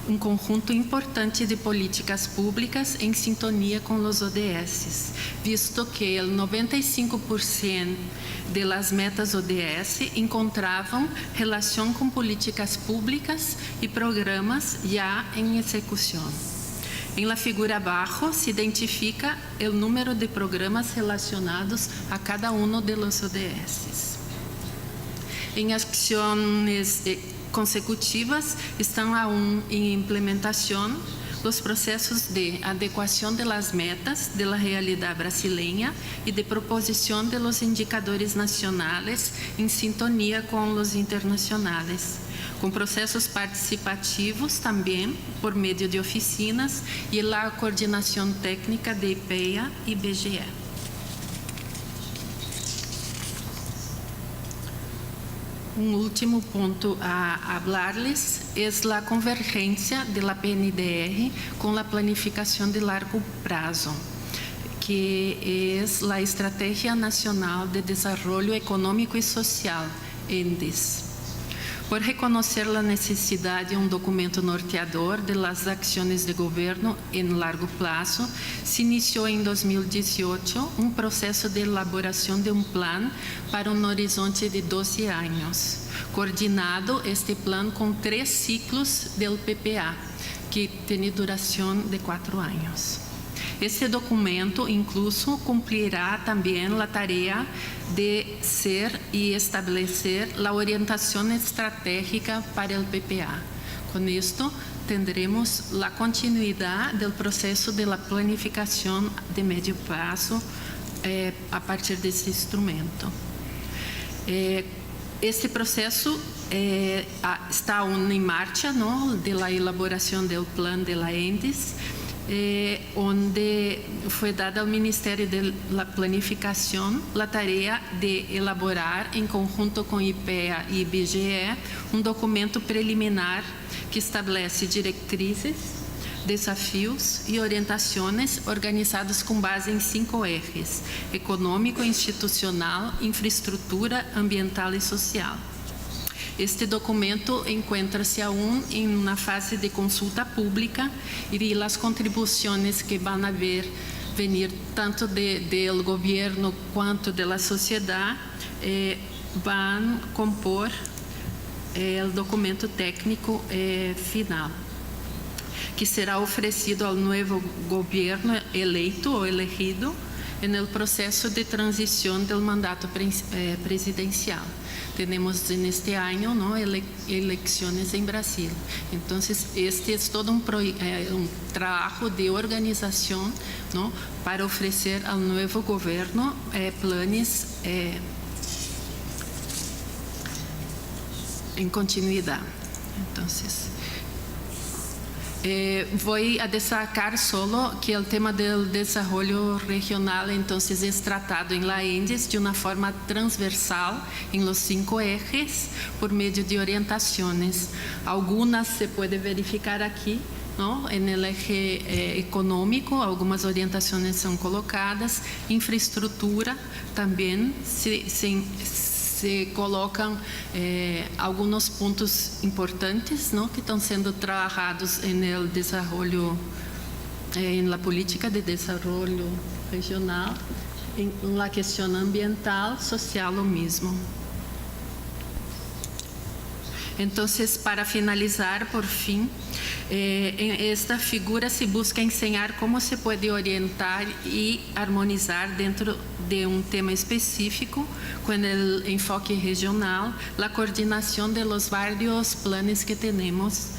um conjunto importante de políticas públicas em sintonia com os ODS, visto que o 95% das metas ODS encontravam relação com políticas públicas e programas já em execução. Em la figura abaixo se identifica o número de programas relacionados a cada um de los ODS. Em ações consecutivas estão aún em implementação os processos de adequação das metas da realidade brasileira e de proposição de los indicadores nacionais em sintonia com os internacionais, com processos participativos também por meio de oficinas e a coordenação técnica de IPEA e IBGE. Um último ponto a hablar-les é a convergência da PNDR com a planificação de largo prazo, que é a Estratégia Nacional de Desenvolvimento Econômico e Social, ENDES. Por reconhecer a necessidade de um documento norteador de las ações de governo em largo prazo, se iniciou em 2018 um processo de elaboração de um plano para um horizonte de 12 anos. Coordenado este plano com 3 ciclos do PPA, que tem duração de 4 anos. Este documento incluso cumprirá também a tarefa de ser e estabelecer a orientação estratégica para o PPA. Com isto, tendremos a continuidade do processo de planificação de médio prazo a partir desse instrumento. Este processo está em marcha, não, da elaboração do plano de la ENDES, onde foi dada ao Ministério da Planificação a tarefa de elaborar, em conjunto com IPEA e IBGE, um documento preliminar que estabelece diretrizes, desafios e orientações organizados com base em 5 ejes: econômico, institucional, infraestrutura, ambiental e social. Este documento encontra-se aún em uma fase de consulta pública e as contribuições que vão venir tanto do governo quanto da sociedade vão compor o documento técnico final, que será oferecido ao novo governo eleito ou elegido no processo de transição do mandato presidencial. Temos neste ano, não, eleições em Brasil. Então, este é todo um trabalho de organização, não, para oferecer ao novo governo planos em continuidade. Então, vou destacar solo que o tema do desenvolvimento regional entonces é tratado em la ENDES de uma forma transversal em los 5 ejes por meio de orientações. Algumas se pode verificar aqui, não? No eje econômico, algumas orientações são colocadas. Infraestrutura também se colocam alguns pontos importantes, não, que estão sendo trabalhados no desenvolvimento, na política de desenvolvimento regional, na questão ambiental, social o mesmo. Então, para finalizar, por fim, em esta figura se busca ensinar como se pode orientar e harmonizar dentro de um tema específico, com o enfoque regional, a coordenação de los vários planos que temos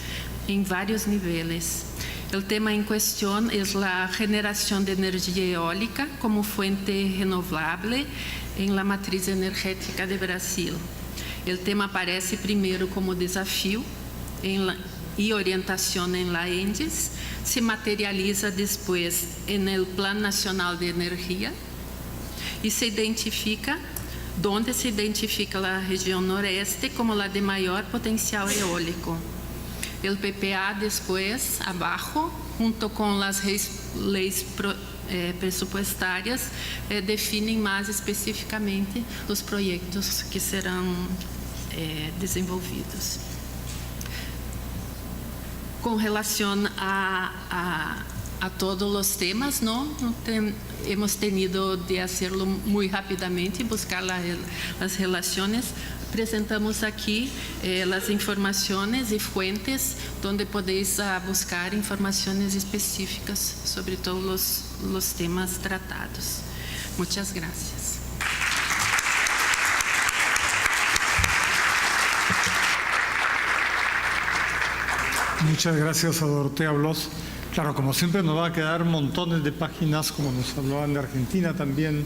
em vários níveis. O tema em questão é a generação de energia eólica como fonte renovável em la matriz energética de Brasil. O tema aparece primeiro como desafio e orientação em la ENDES, se materializa depois no Plano Nacional de Energia e donde se identifica a região noroeste como a de maior potencial eólico. O PPA depois, abaixo, junto com as leis presupuestárias, definem mais especificamente os projetos que serão desenvolvidos. Com relação a todos os temas, hemos tenido de hacerlo muy rápidamente, buscar las relaciones. Presentamos aquí las informaciones y fuentes donde podéis buscar informaciones específicas sobre todos los temas tratados. Muchas gracias. Muchas gracias a Dorotea Blos. Claro, como siempre nos va a quedar montones de páginas, como nos hablaban de Argentina también,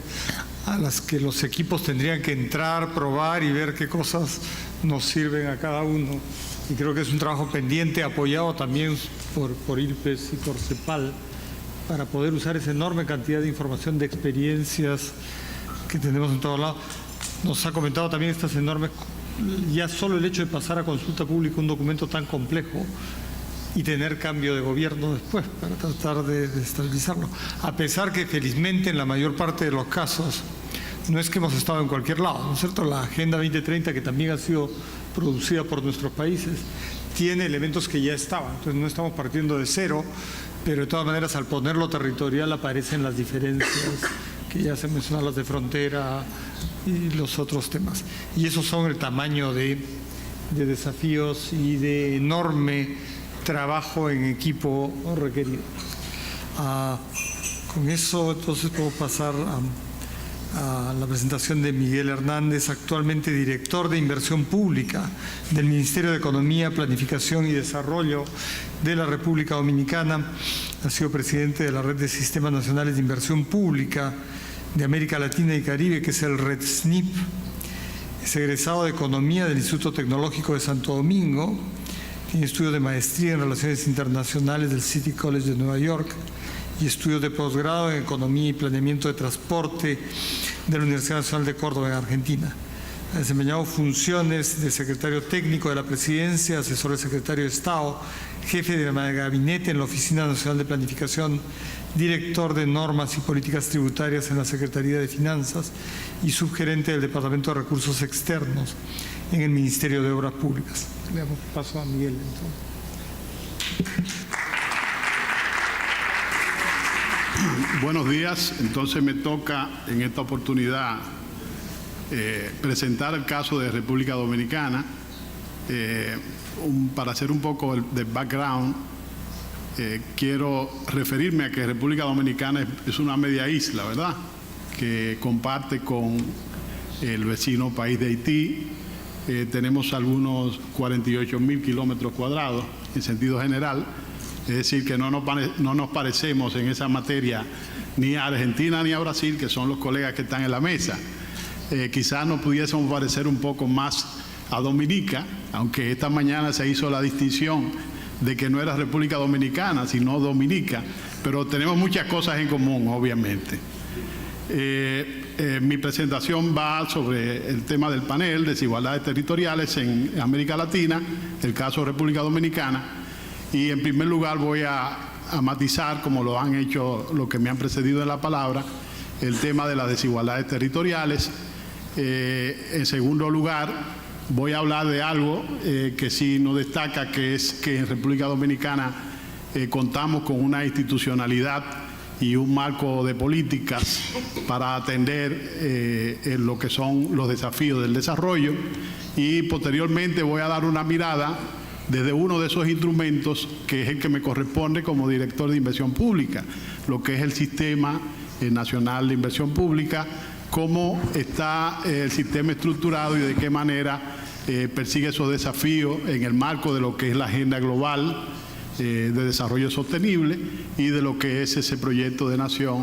a las que los equipos tendrían que entrar, probar y ver qué cosas nos sirven a cada uno. Y creo que es un trabajo pendiente, apoyado también por ILPES y por CEPAL, para poder usar esa enorme cantidad de información, de experiencias que tenemos en todos lados. Nos ha comentado también estas enormes, ya solo el hecho de pasar a consulta pública un documento tan complejo y tener cambio de gobierno después para tratar de estabilizarlo. A pesar que felizmente en la mayor parte de los casos no es que hemos estado en cualquier lado, ¿no es cierto? La Agenda 2030, que también ha sido producida por nuestros países, tiene elementos que ya estaban, entonces no estamos partiendo de cero, pero de todas maneras al ponerlo territorial aparecen las diferencias que ya se mencionaron, las de frontera y los otros temas. Y esos son el tamaño de desafíos y de enorme trabajo en equipo requerido. Con eso entonces puedo pasar a la presentación de Miguel Hernández, actualmente director de Inversión Pública del Ministerio de Economía, Planificación y Desarrollo de la República Dominicana. Ha sido presidente de la Red de Sistemas Nacionales de Inversión Pública de América Latina y Caribe, que es el REDSNIP. Es egresado de Economía del Instituto Tecnológico de Santo Domingo. Tiene estudios de maestría en Relaciones Internacionales del City College de Nueva York y estudios de posgrado en Economía y Planeamiento de Transporte de la Universidad Nacional de Córdoba en Argentina. Ha desempeñado funciones de secretario técnico de la Presidencia, asesor del secretario de Estado, jefe de gabinete en la Oficina Nacional de Planificación, director de Normas y Políticas Tributarias en la Secretaría de Finanzas y subgerente del Departamento de Recursos Externos en el Ministerio de Obras Públicas. Le damos paso a Miguel entonces. Buenos días. Entonces me toca en esta oportunidad presentar el caso de República Dominicana. Para hacer un poco de background, quiero referirme a que República Dominicana es una media isla, ¿verdad?, que comparte con el vecino país de Haití. Tenemos algunos 48.000 kilómetros cuadrados en sentido general, es decir, que no nos parecemos en esa materia ni a Argentina ni a Brasil, que son los colegas que están en la mesa. Quizás nos pudiésemos parecer un poco más a Dominica, aunque esta mañana se hizo la distinción de que no era República Dominicana, sino Dominica, pero tenemos muchas cosas en común, obviamente. Mi presentación va sobre el tema del panel, desigualdades territoriales en América Latina, el caso de República Dominicana, y en primer lugar voy a matizar, como lo han hecho los que me han precedido en la palabra, el tema de las desigualdades territoriales. En segundo lugar, voy a hablar de algo que sí nos destaca, que es que en República Dominicana contamos con una institucionalidad y un marco de políticas para atender lo que son los desafíos del desarrollo, y posteriormente voy a dar una mirada desde uno de esos instrumentos que es el que me corresponde como director de inversión pública, lo que es el Sistema Nacional de Inversión Pública, cómo está el sistema estructurado y de qué manera persigue esos desafíos en el marco de lo que es la agenda global de desarrollo sostenible y de lo que es ese proyecto de nación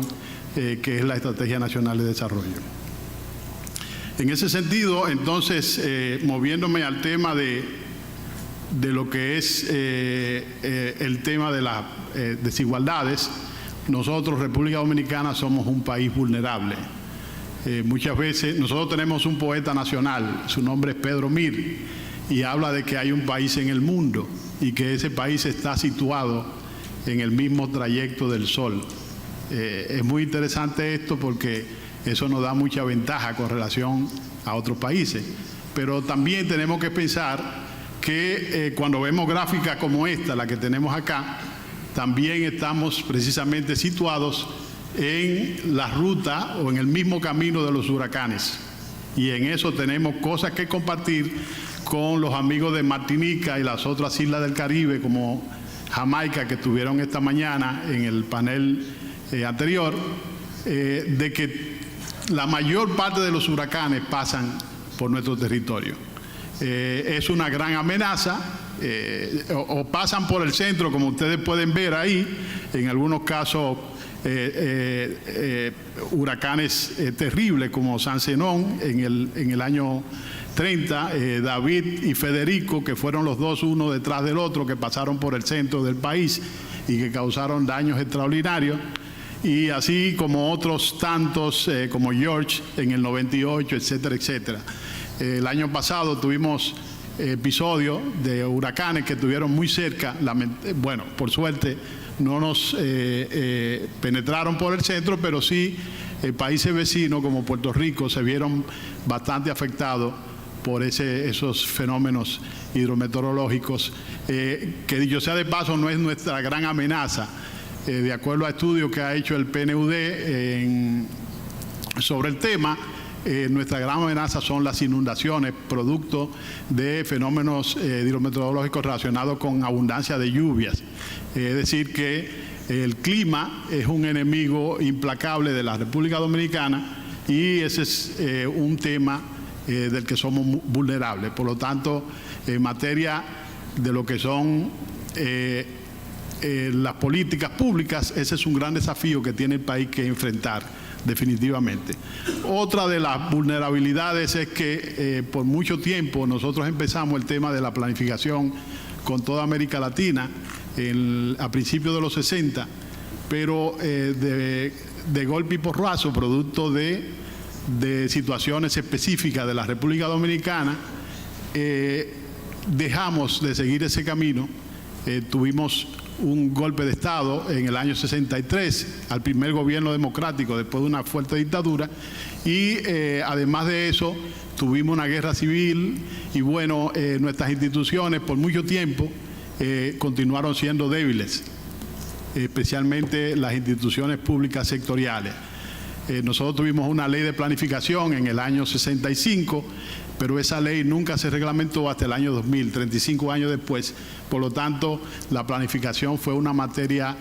que es la Estrategia Nacional de Desarrollo. En ese sentido, entonces, moviéndome al tema de lo que es el tema de las desigualdades, nosotros, República Dominicana, somos un país vulnerable. Muchas veces nosotros tenemos un poeta nacional, su nombre es Pedro Mir, y habla de que hay un país en el mundo y que ese país está situado en el mismo trayecto del Sol. Es muy interesante esto porque eso nos da mucha ventaja con relación a otros países. Pero también tenemos que pensar que cuando vemos gráficas como esta, la que tenemos acá, también estamos precisamente situados en la ruta o en el mismo camino de los huracanes. Y en eso tenemos cosas que compartir con los amigos de Martinica y las otras islas del Caribe, como Jamaica, que estuvieron esta mañana en el panel anterior, de que la mayor parte de los huracanes pasan por nuestro territorio. Es una gran amenaza, o pasan por el centro, como ustedes pueden ver ahí, en algunos casos huracanes terribles como San Zenón en el año 30, David y Federico, que fueron los dos uno detrás del otro, que pasaron por el centro del país y que causaron daños extraordinarios, y así como otros tantos como George en el 98, etcétera, etcétera. El año pasado tuvimos episodios de huracanes que estuvieron muy cerca, bueno, por suerte no nos penetraron por el centro, pero sí países vecinos como Puerto Rico se vieron bastante afectados por esos fenómenos hidrometeorológicos, que dicho sea de paso no es nuestra gran amenaza. De acuerdo a estudios que ha hecho el PNUD sobre el tema, nuestra gran amenaza son las inundaciones, producto de fenómenos hidrometeorológicos relacionados con abundancia de lluvias. Es decir, que el clima es un enemigo implacable de la República Dominicana y ese es un tema del que somos vulnerables. Por lo tanto, en materia de lo que son las políticas públicas, ese es un gran desafío que tiene el país que enfrentar definitivamente. Otra de las vulnerabilidades es que por mucho tiempo nosotros empezamos el tema de la planificación con toda América Latina a principios de los 60, pero de golpe y porrazo, producto de situaciones específicas de la República Dominicana, dejamos de seguir ese camino. Tuvimos un golpe de Estado en el año 63 al primer gobierno democrático después de una fuerte dictadura y además de eso tuvimos una guerra civil y bueno, nuestras instituciones por mucho tiempo continuaron siendo débiles, especialmente las instituciones públicas sectoriales. Nosotros tuvimos una ley de planificación en el año 65, pero esa ley nunca se reglamentó hasta el año 2000, 35 años después. Por lo tanto, la planificación fue una materia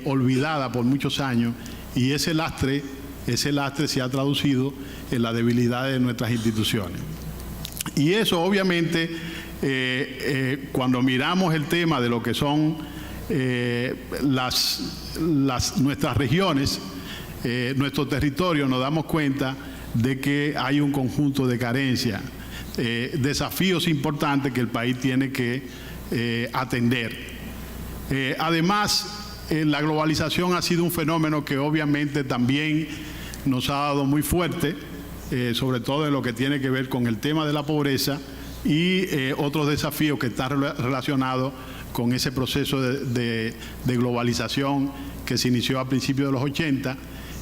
olvidada por muchos años y ese lastre se ha traducido en la debilidad de nuestras instituciones. Y eso obviamente, cuando miramos el tema de lo que son nuestras regiones, nuestro territorio, nos damos cuenta de que hay un conjunto de carencias, desafíos importantes que el país tiene que atender. Además, la globalización ha sido un fenómeno que obviamente también nos ha dado muy fuerte, sobre todo en lo que tiene que ver con el tema de la pobreza y otros desafíos que están relacionados con ese proceso de globalización que se inició a principios de los 80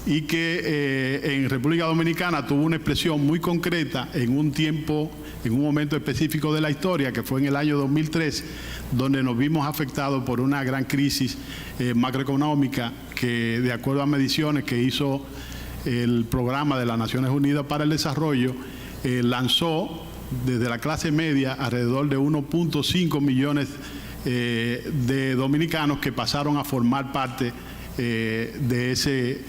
y que en República Dominicana tuvo una expresión muy concreta en un tiempo, en un momento específico de la historia, que fue en el año 2003, donde nos vimos afectados por una gran crisis macroeconómica que, de acuerdo a mediciones que hizo el Programa de las Naciones Unidas para el Desarrollo, lanzó desde la clase media alrededor de 1.5 millones de dominicanos que pasaron a formar parte de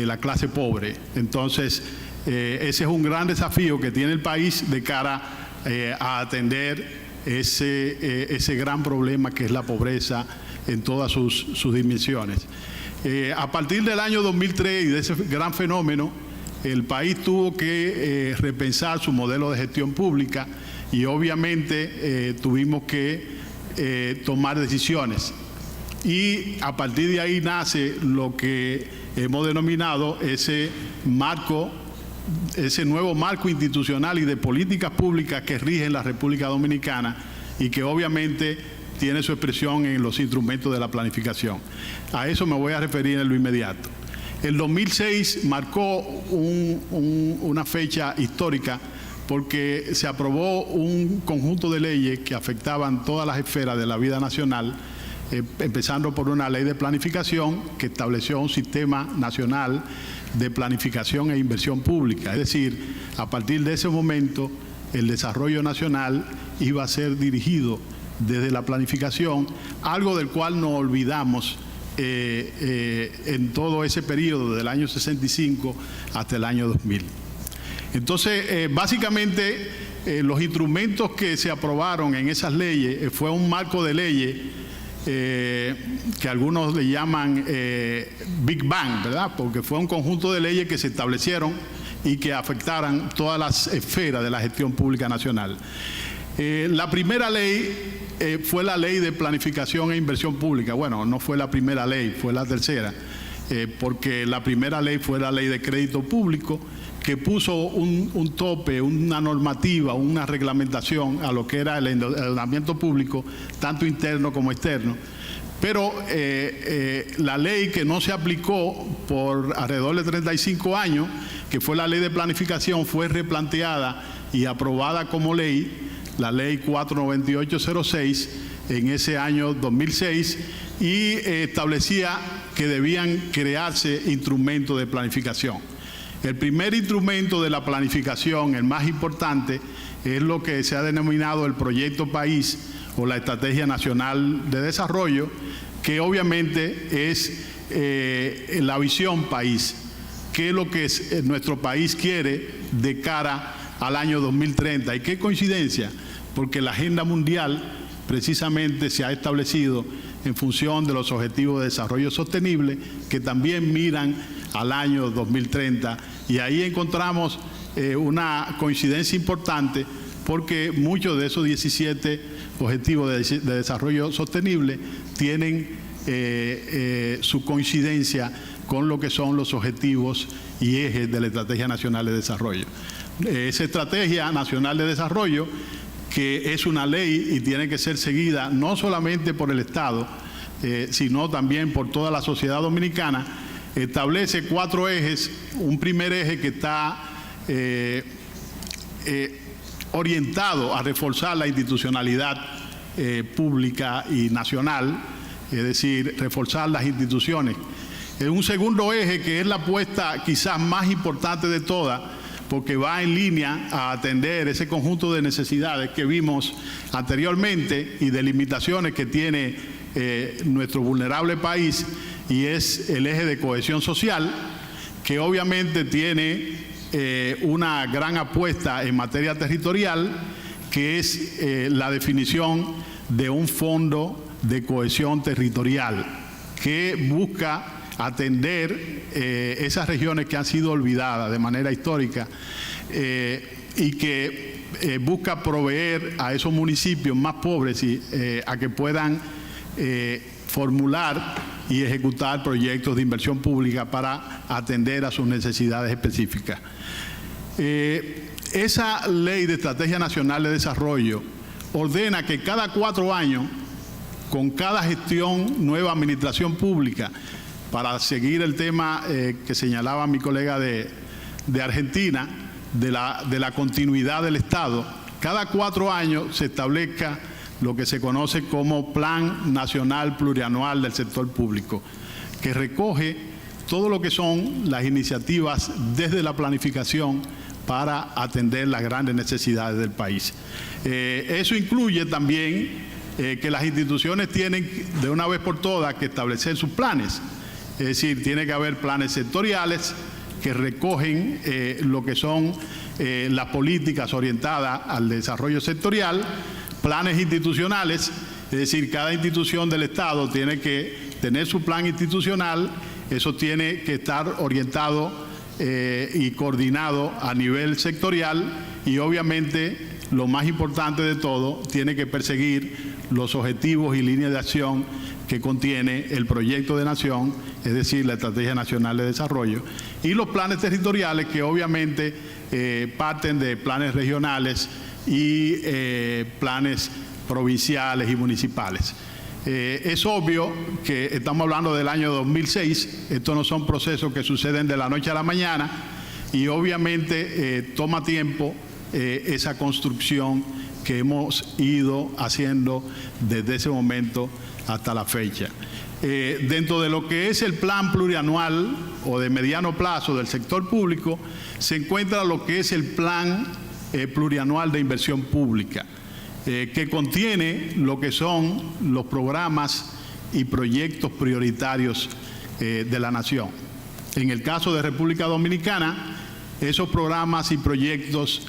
la clase pobre. Entonces, ese es un gran desafío que tiene el país de cara a atender ese gran problema que es la pobreza en todas sus dimensiones. A partir del año 2003 y de ese gran fenómeno, el país tuvo que repensar su modelo de gestión pública y obviamente tuvimos que tomar decisiones. Y a partir de ahí nace lo que hemos denominado ese marco ese nuevo marco institucional y de políticas públicas que rigen la República Dominicana y que obviamente tiene su expresión en los instrumentos de la planificación. A eso me voy a referir en lo inmediato. El 2006 marcó una fecha histórica porque se aprobó un conjunto de leyes que afectaban todas las esferas de la vida nacional, empezando por una ley de planificación que estableció un sistema nacional de planificación e inversión pública. Es decir, a partir de ese momento, el desarrollo nacional iba a ser dirigido desde la planificación, algo del cual nos olvidamos en todo ese periodo del año 65 hasta el año 2000. Entonces, básicamente, los instrumentos que se aprobaron en esas leyes fue un marco de leyes que algunos le llaman Big Bang, ¿verdad? Porque fue un conjunto de leyes que se establecieron y que afectaran todas las esferas de la gestión pública nacional. La primera ley fue la ley de planificación e inversión pública. Bueno, no fue la primera ley, fue la tercera, porque la primera ley fue la ley de crédito público, que puso un tope, una normativa, una reglamentación a lo que era el endeudamiento público, tanto interno como externo. Pero la ley que no se aplicó por alrededor de 35 años, que fue la ley de planificación, fue replanteada y aprobada como ley, la ley 49806, en ese año 2006, y establecía que debían crearse instrumentos de planificación. El primer instrumento de la planificación, el más importante, es lo que se ha denominado el Proyecto País o la Estrategia Nacional de Desarrollo, que obviamente es la visión país, qué es lo que nuestro país quiere de cara al año 2030. Y qué coincidencia, porque la agenda mundial precisamente se ha establecido en función de los Objetivos de Desarrollo Sostenible, que también miran al año 2030, y ahí encontramos una coincidencia importante, porque muchos de esos 17 Objetivos de Desarrollo Sostenible tienen su coincidencia con lo que son los objetivos y ejes de la Estrategia Nacional de Desarrollo. Esa Estrategia Nacional de Desarrollo, que es una ley y tiene que ser seguida no solamente por el Estado, sino también por toda la sociedad dominicana, establece 4 ejes. Un primer eje que está orientado a reforzar la institucionalidad pública y nacional, es decir, reforzar las instituciones. Un segundo eje, que es la apuesta quizás más importante de todas, porque va en línea a atender ese conjunto de necesidades que vimos anteriormente y de limitaciones que tiene nuestro vulnerable país, y es el eje de cohesión social, que obviamente tiene una gran apuesta en materia territorial, que es la definición de un fondo de cohesión territorial que busca atender esas regiones que han sido olvidadas de manera histórica y que busca proveer a esos municipios más pobres a que puedan formular y ejecutar proyectos de inversión pública para atender a sus necesidades específicas. Esa ley de Estrategia Nacional de Desarrollo ordena que cada 4 años, con cada gestión, nueva administración pública, para seguir el tema que señalaba mi colega de Argentina, de la continuidad del Estado, cada 4 años se establezca lo que se conoce como Plan Nacional Plurianual del Sector Público, que recoge todo lo que son las iniciativas desde la planificación para atender las grandes necesidades del país. Eso incluye también que las instituciones tienen de una vez por todas que establecer sus planes. Es decir, tiene que haber planes sectoriales que recogen lo que son las políticas orientadas al desarrollo sectorial, planes institucionales, es decir, cada institución del Estado tiene que tener su plan institucional, eso tiene que estar orientado y coordinado a nivel sectorial, y obviamente lo más importante de todo, tiene que perseguir los objetivos y líneas de acción que contiene el proyecto de nación, es decir, la Estrategia Nacional de Desarrollo, y los planes territoriales que obviamente parten de planes regionales y planes provinciales y municipales. Es obvio que estamos hablando del año 2006, estos no son procesos que suceden de la noche a la mañana y obviamente toma tiempo esa construcción que hemos ido haciendo desde ese momento hasta la fecha. Dentro de lo que es el plan plurianual o de mediano plazo del sector público, se encuentra lo que es el plan plurianual de inversión pública, que contiene lo que son los programas y proyectos prioritarios de la nación. En el caso de República Dominicana, esos programas y proyectos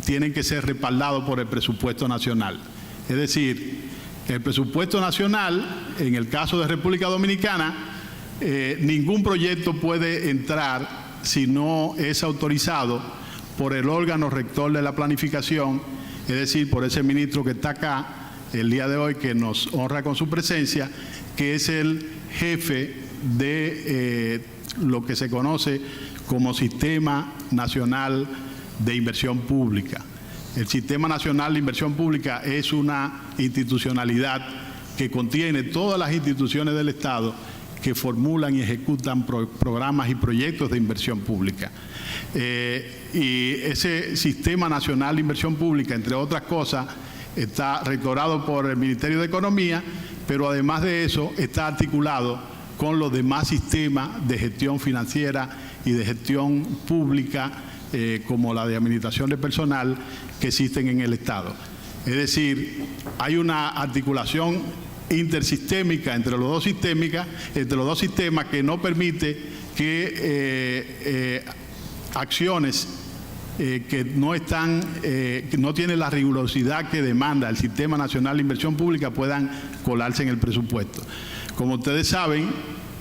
tienen que ser respaldados por el presupuesto nacional. Es decir, el presupuesto nacional, en el caso de República Dominicana, ningún proyecto puede entrar si no es autorizado por el órgano rector de la planificación, es decir, por ese ministro que está acá el día de hoy, que nos honra con su presencia, que es el jefe de lo que se conoce como Sistema Nacional de Inversión Pública. El Sistema Nacional de Inversión Pública es una institucionalidad que contiene todas las instituciones del Estado que formulan y ejecutan programas y proyectos de inversión pública. Y ese Sistema Nacional de Inversión Pública, entre otras cosas, está rectorado por el Ministerio de Economía, pero además de eso está articulado con los demás sistemas de gestión financiera y de gestión pública, como la de administración de personal, que existen en el Estado. Es decir, hay una articulación intersistémica entre los dos sistemas que no permite que acciones que no tienen la rigurosidad que demanda el Sistema Nacional de Inversión Pública puedan colarse en el presupuesto. Como ustedes saben,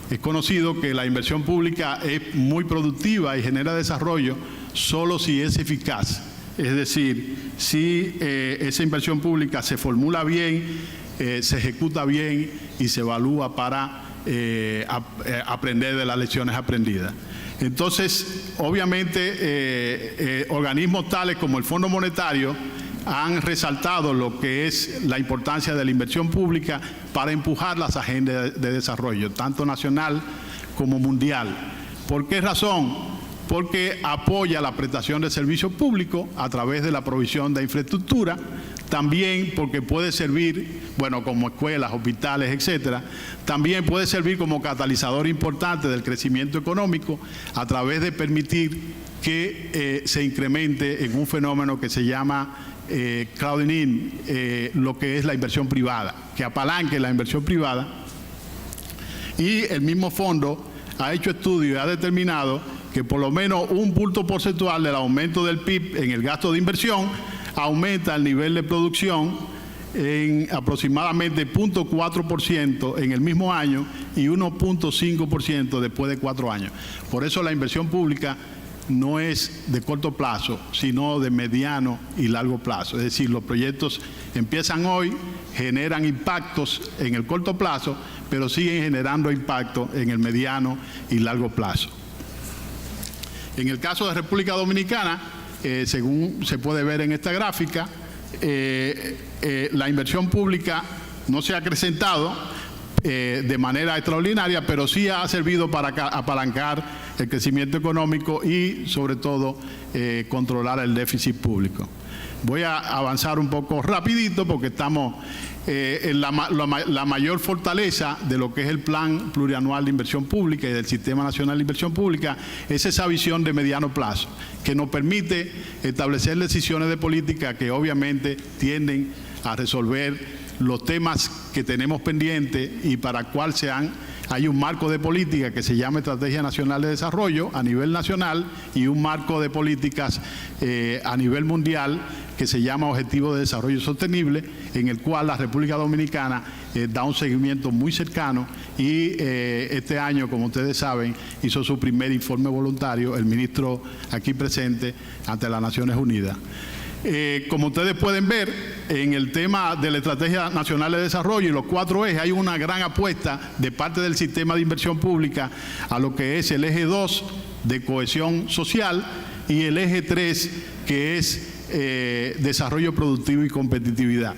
es conocido que la inversión pública es muy productiva y genera desarrollo solo si es eficaz. Es decir, si esa inversión pública se formula bien, se ejecuta bien y se evalúa para aprender de las lecciones aprendidas. Entonces, obviamente, organismos tales como el Fondo Monetario han resaltado lo que es la importancia de la inversión pública para empujar las agendas de desarrollo, tanto nacional como mundial. ¿Por qué razón? Porque apoya la prestación de servicios públicos a través de la provisión de infraestructura, también porque puede servir, bueno, como escuelas, hospitales, etcétera, también puede servir como catalizador importante del crecimiento económico a través de permitir que se incremente en un fenómeno que se llama crowding in, lo que es la inversión privada, que apalanque la inversión privada. Y el mismo fondo ha hecho estudios y ha determinado que por lo menos un punto porcentual del aumento del PIB en el gasto de inversión aumenta el nivel de producción en aproximadamente 0.4% en el mismo año y 1.5% después de 4 años. Por eso la inversión pública no es de corto plazo, sino de mediano y largo plazo. Es decir, los proyectos empiezan hoy, generan impactos en el corto plazo, pero siguen generando impacto en el mediano y largo plazo. En el caso de República Dominicana, según se puede ver en esta gráfica, la inversión pública no se ha acrecentado de manera extraordinaria, pero sí ha servido para apalancar el crecimiento económico y, sobre todo, controlar el déficit público. Voy a avanzar un poco rapidito porque estamos en la mayor fortaleza de lo que es el Plan Plurianual de Inversión Pública y del Sistema Nacional de Inversión Pública es esa visión de mediano plazo que nos permite establecer decisiones de política que obviamente tienden a resolver los temas que tenemos pendientes y para cuál hay un marco de política que se llama Estrategia Nacional de Desarrollo a nivel nacional y un marco de políticas a nivel mundial que se llama Objetivo de Desarrollo Sostenible, en el cual la República Dominicana da un seguimiento muy cercano y este año, como ustedes saben, hizo su primer informe voluntario el ministro aquí presente ante las Naciones Unidas. Como ustedes pueden ver, en el tema de la Estrategia Nacional de Desarrollo y los 4 ejes, hay una gran apuesta de parte del sistema de inversión pública a lo que es el eje 2 de cohesión social y el eje 3, que es desarrollo productivo y competitividad.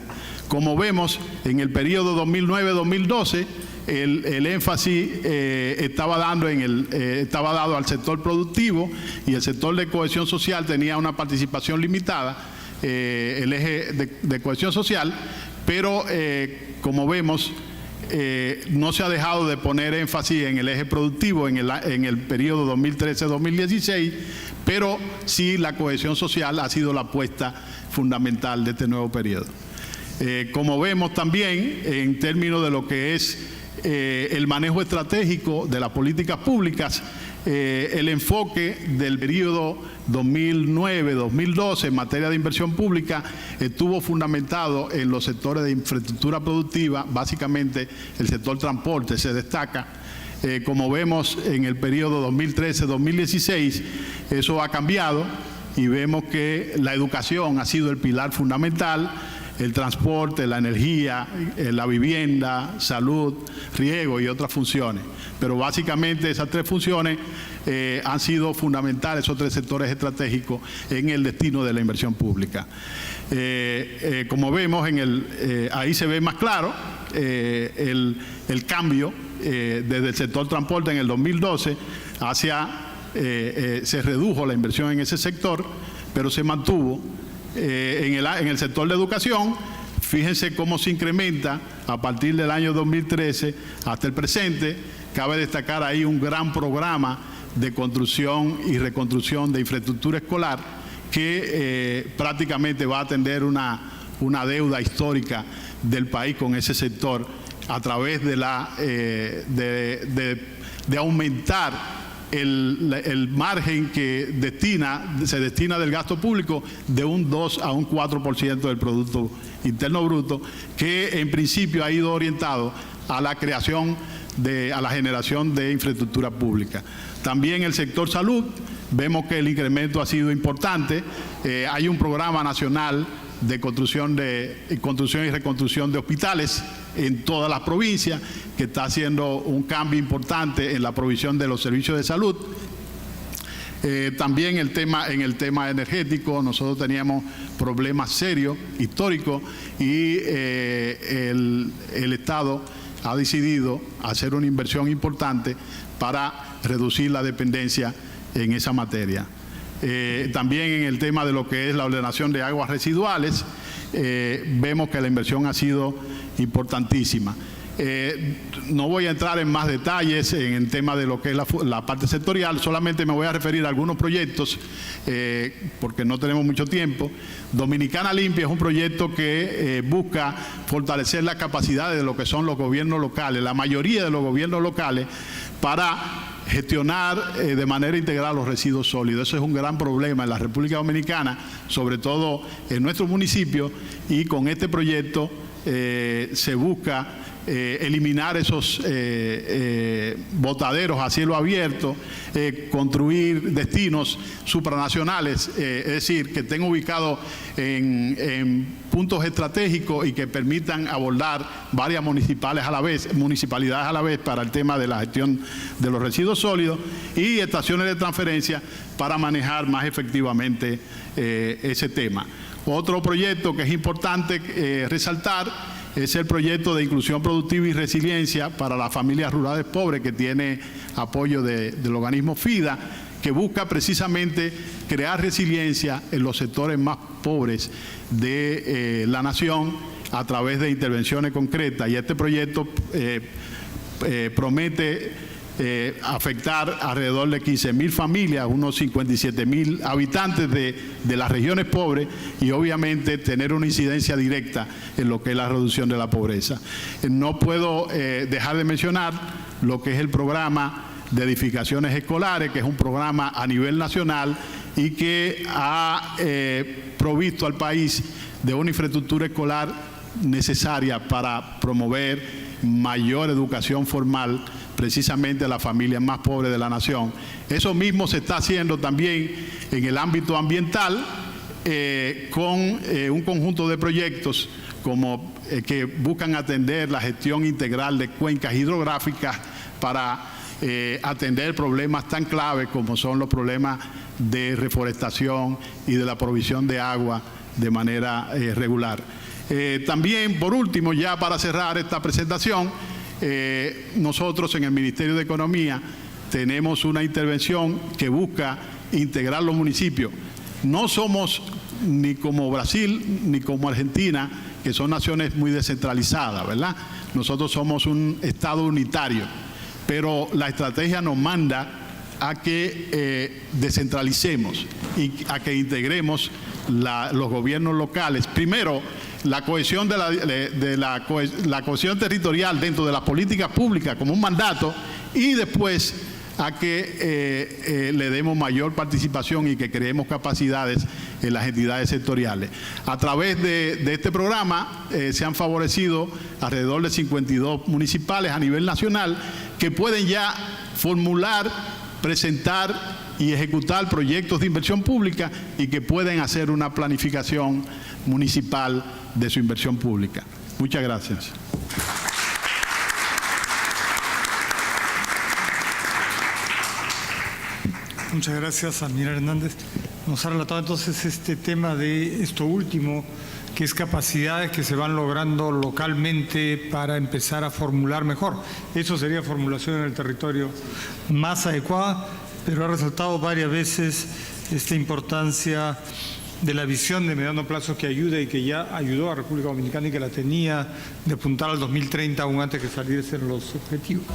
Como vemos, en el periodo 2009-2012, el énfasis estaba dado al sector productivo y el sector de cohesión social tenía una participación limitada, el eje de cohesión social, pero como vemos, no se ha dejado de poner énfasis en el eje productivo en el periodo 2013-2016, pero sí la cohesión social ha sido la apuesta fundamental de este nuevo periodo. Como vemos también, en términos de lo que es el manejo estratégico de las políticas públicas, el enfoque del periodo 2009-2012 en materia de inversión pública estuvo fundamentado en los sectores de infraestructura productiva, básicamente el sector transporte se destaca. Como vemos en el periodo 2013-2016, eso ha cambiado y vemos que la educación ha sido el pilar fundamental, el transporte, la energía, la vivienda, salud, riego y otras funciones. Pero básicamente esas 3 funciones han sido fundamentales, esos 3 sectores estratégicos en el destino de la inversión pública. Como vemos, ahí se ve más claro el cambio desde el sector transporte en el 2012 se redujo la inversión en ese sector, pero se mantuvo. En el sector de educación, fíjense cómo se incrementa a partir del año 2013 hasta el presente. Cabe destacar ahí un gran programa de construcción y reconstrucción de infraestructura escolar que prácticamente va a atender una deuda histórica del país con ese sector a través de aumentar el margen que se destina del gasto público de un 2 a un 4% del Producto Interno Bruto, que en principio ha ido orientado a la creación, a la generación de infraestructura pública. También el sector salud, vemos que el incremento ha sido importante. Hay un programa nacional de construcción y reconstrucción de hospitales en todas las provincias, que está haciendo un cambio importante en la provisión de los servicios de salud. También en el tema energético, nosotros teníamos problemas serios, históricos, y el Estado ha decidido hacer una inversión importante para reducir la dependencia en esa materia. También en el tema de lo que es la ordenación de aguas residuales, vemos que la inversión ha sido importantísima. No voy a entrar en más detalles en el tema de lo que es la parte sectorial, solamente me voy a referir a algunos proyectos porque no tenemos mucho tiempo. Dominicana Limpia es un proyecto que busca fortalecer las capacidades de lo que son los gobiernos locales, la mayoría de los gobiernos locales, para gestionar de manera integral los residuos sólidos. Eso es un gran problema en la República Dominicana, sobre todo en nuestros municipios, y con este proyecto se busca eliminar esos botaderos a cielo abierto, construir destinos supranacionales, es decir, que estén ubicados en puntos estratégicos y que permitan abordar varias municipalidades a la vez para el tema de la gestión de los residuos sólidos, y estaciones de transferencia para manejar más efectivamente ese tema. Otro proyecto que es importante resaltar es el proyecto de inclusión productiva y resiliencia para las familias rurales pobres, que tiene apoyo del organismo FIDA, que busca precisamente crear resiliencia en los sectores más pobres de la nación a través de intervenciones concretas. Y este proyecto promete afectar alrededor de 15.000 familias, unos 57.000 habitantes de las regiones pobres, y obviamente tener una incidencia directa en lo que es la reducción de la pobreza. No puedo dejar de mencionar lo que es el programa de edificaciones escolares, que es un programa a nivel nacional y que ha provisto al país de una infraestructura escolar necesaria para promover mayor educación formal precisamente a las familias más pobres de la nación. Eso mismo se está haciendo también en el ámbito ambiental, con un conjunto de proyectos como que buscan atender la gestión integral de cuencas hidrográficas para atender problemas tan claves como son los problemas de reforestación y de la provisión de agua de manera regular. También, por último, ya para cerrar esta presentación, nosotros en el Ministerio de Economía tenemos una intervención que busca integrar los municipios. No somos ni como Brasil ni como Argentina, que son naciones muy descentralizadas, ¿verdad? Nosotros somos un Estado unitario, pero la estrategia nos manda a que descentralicemos y a que integremos los gobiernos locales. Primero, la cohesión la cohesión territorial dentro de las políticas públicas como un mandato, y después a que le demos mayor participación y que creemos capacidades en las entidades sectoriales. A través de este programa se han favorecido alrededor de 52 municipales a nivel nacional que pueden ya formular, presentar y ejecutar proyectos de inversión pública y que pueden hacer una planificación municipal de su inversión pública. Muchas gracias. Muchas gracias, Admiral Hernández. Nos ha relatado entonces este tema de esto último, que es capacidades que se van logrando localmente para empezar a formular mejor. Eso sería formulación en el territorio más adecuada, pero ha resaltado varias veces esta importancia de la visión de mediano plazo que ayuda y que ya ayudó a República Dominicana y que la tenía de apuntar al 2030 aún antes que saliesen los objetivos.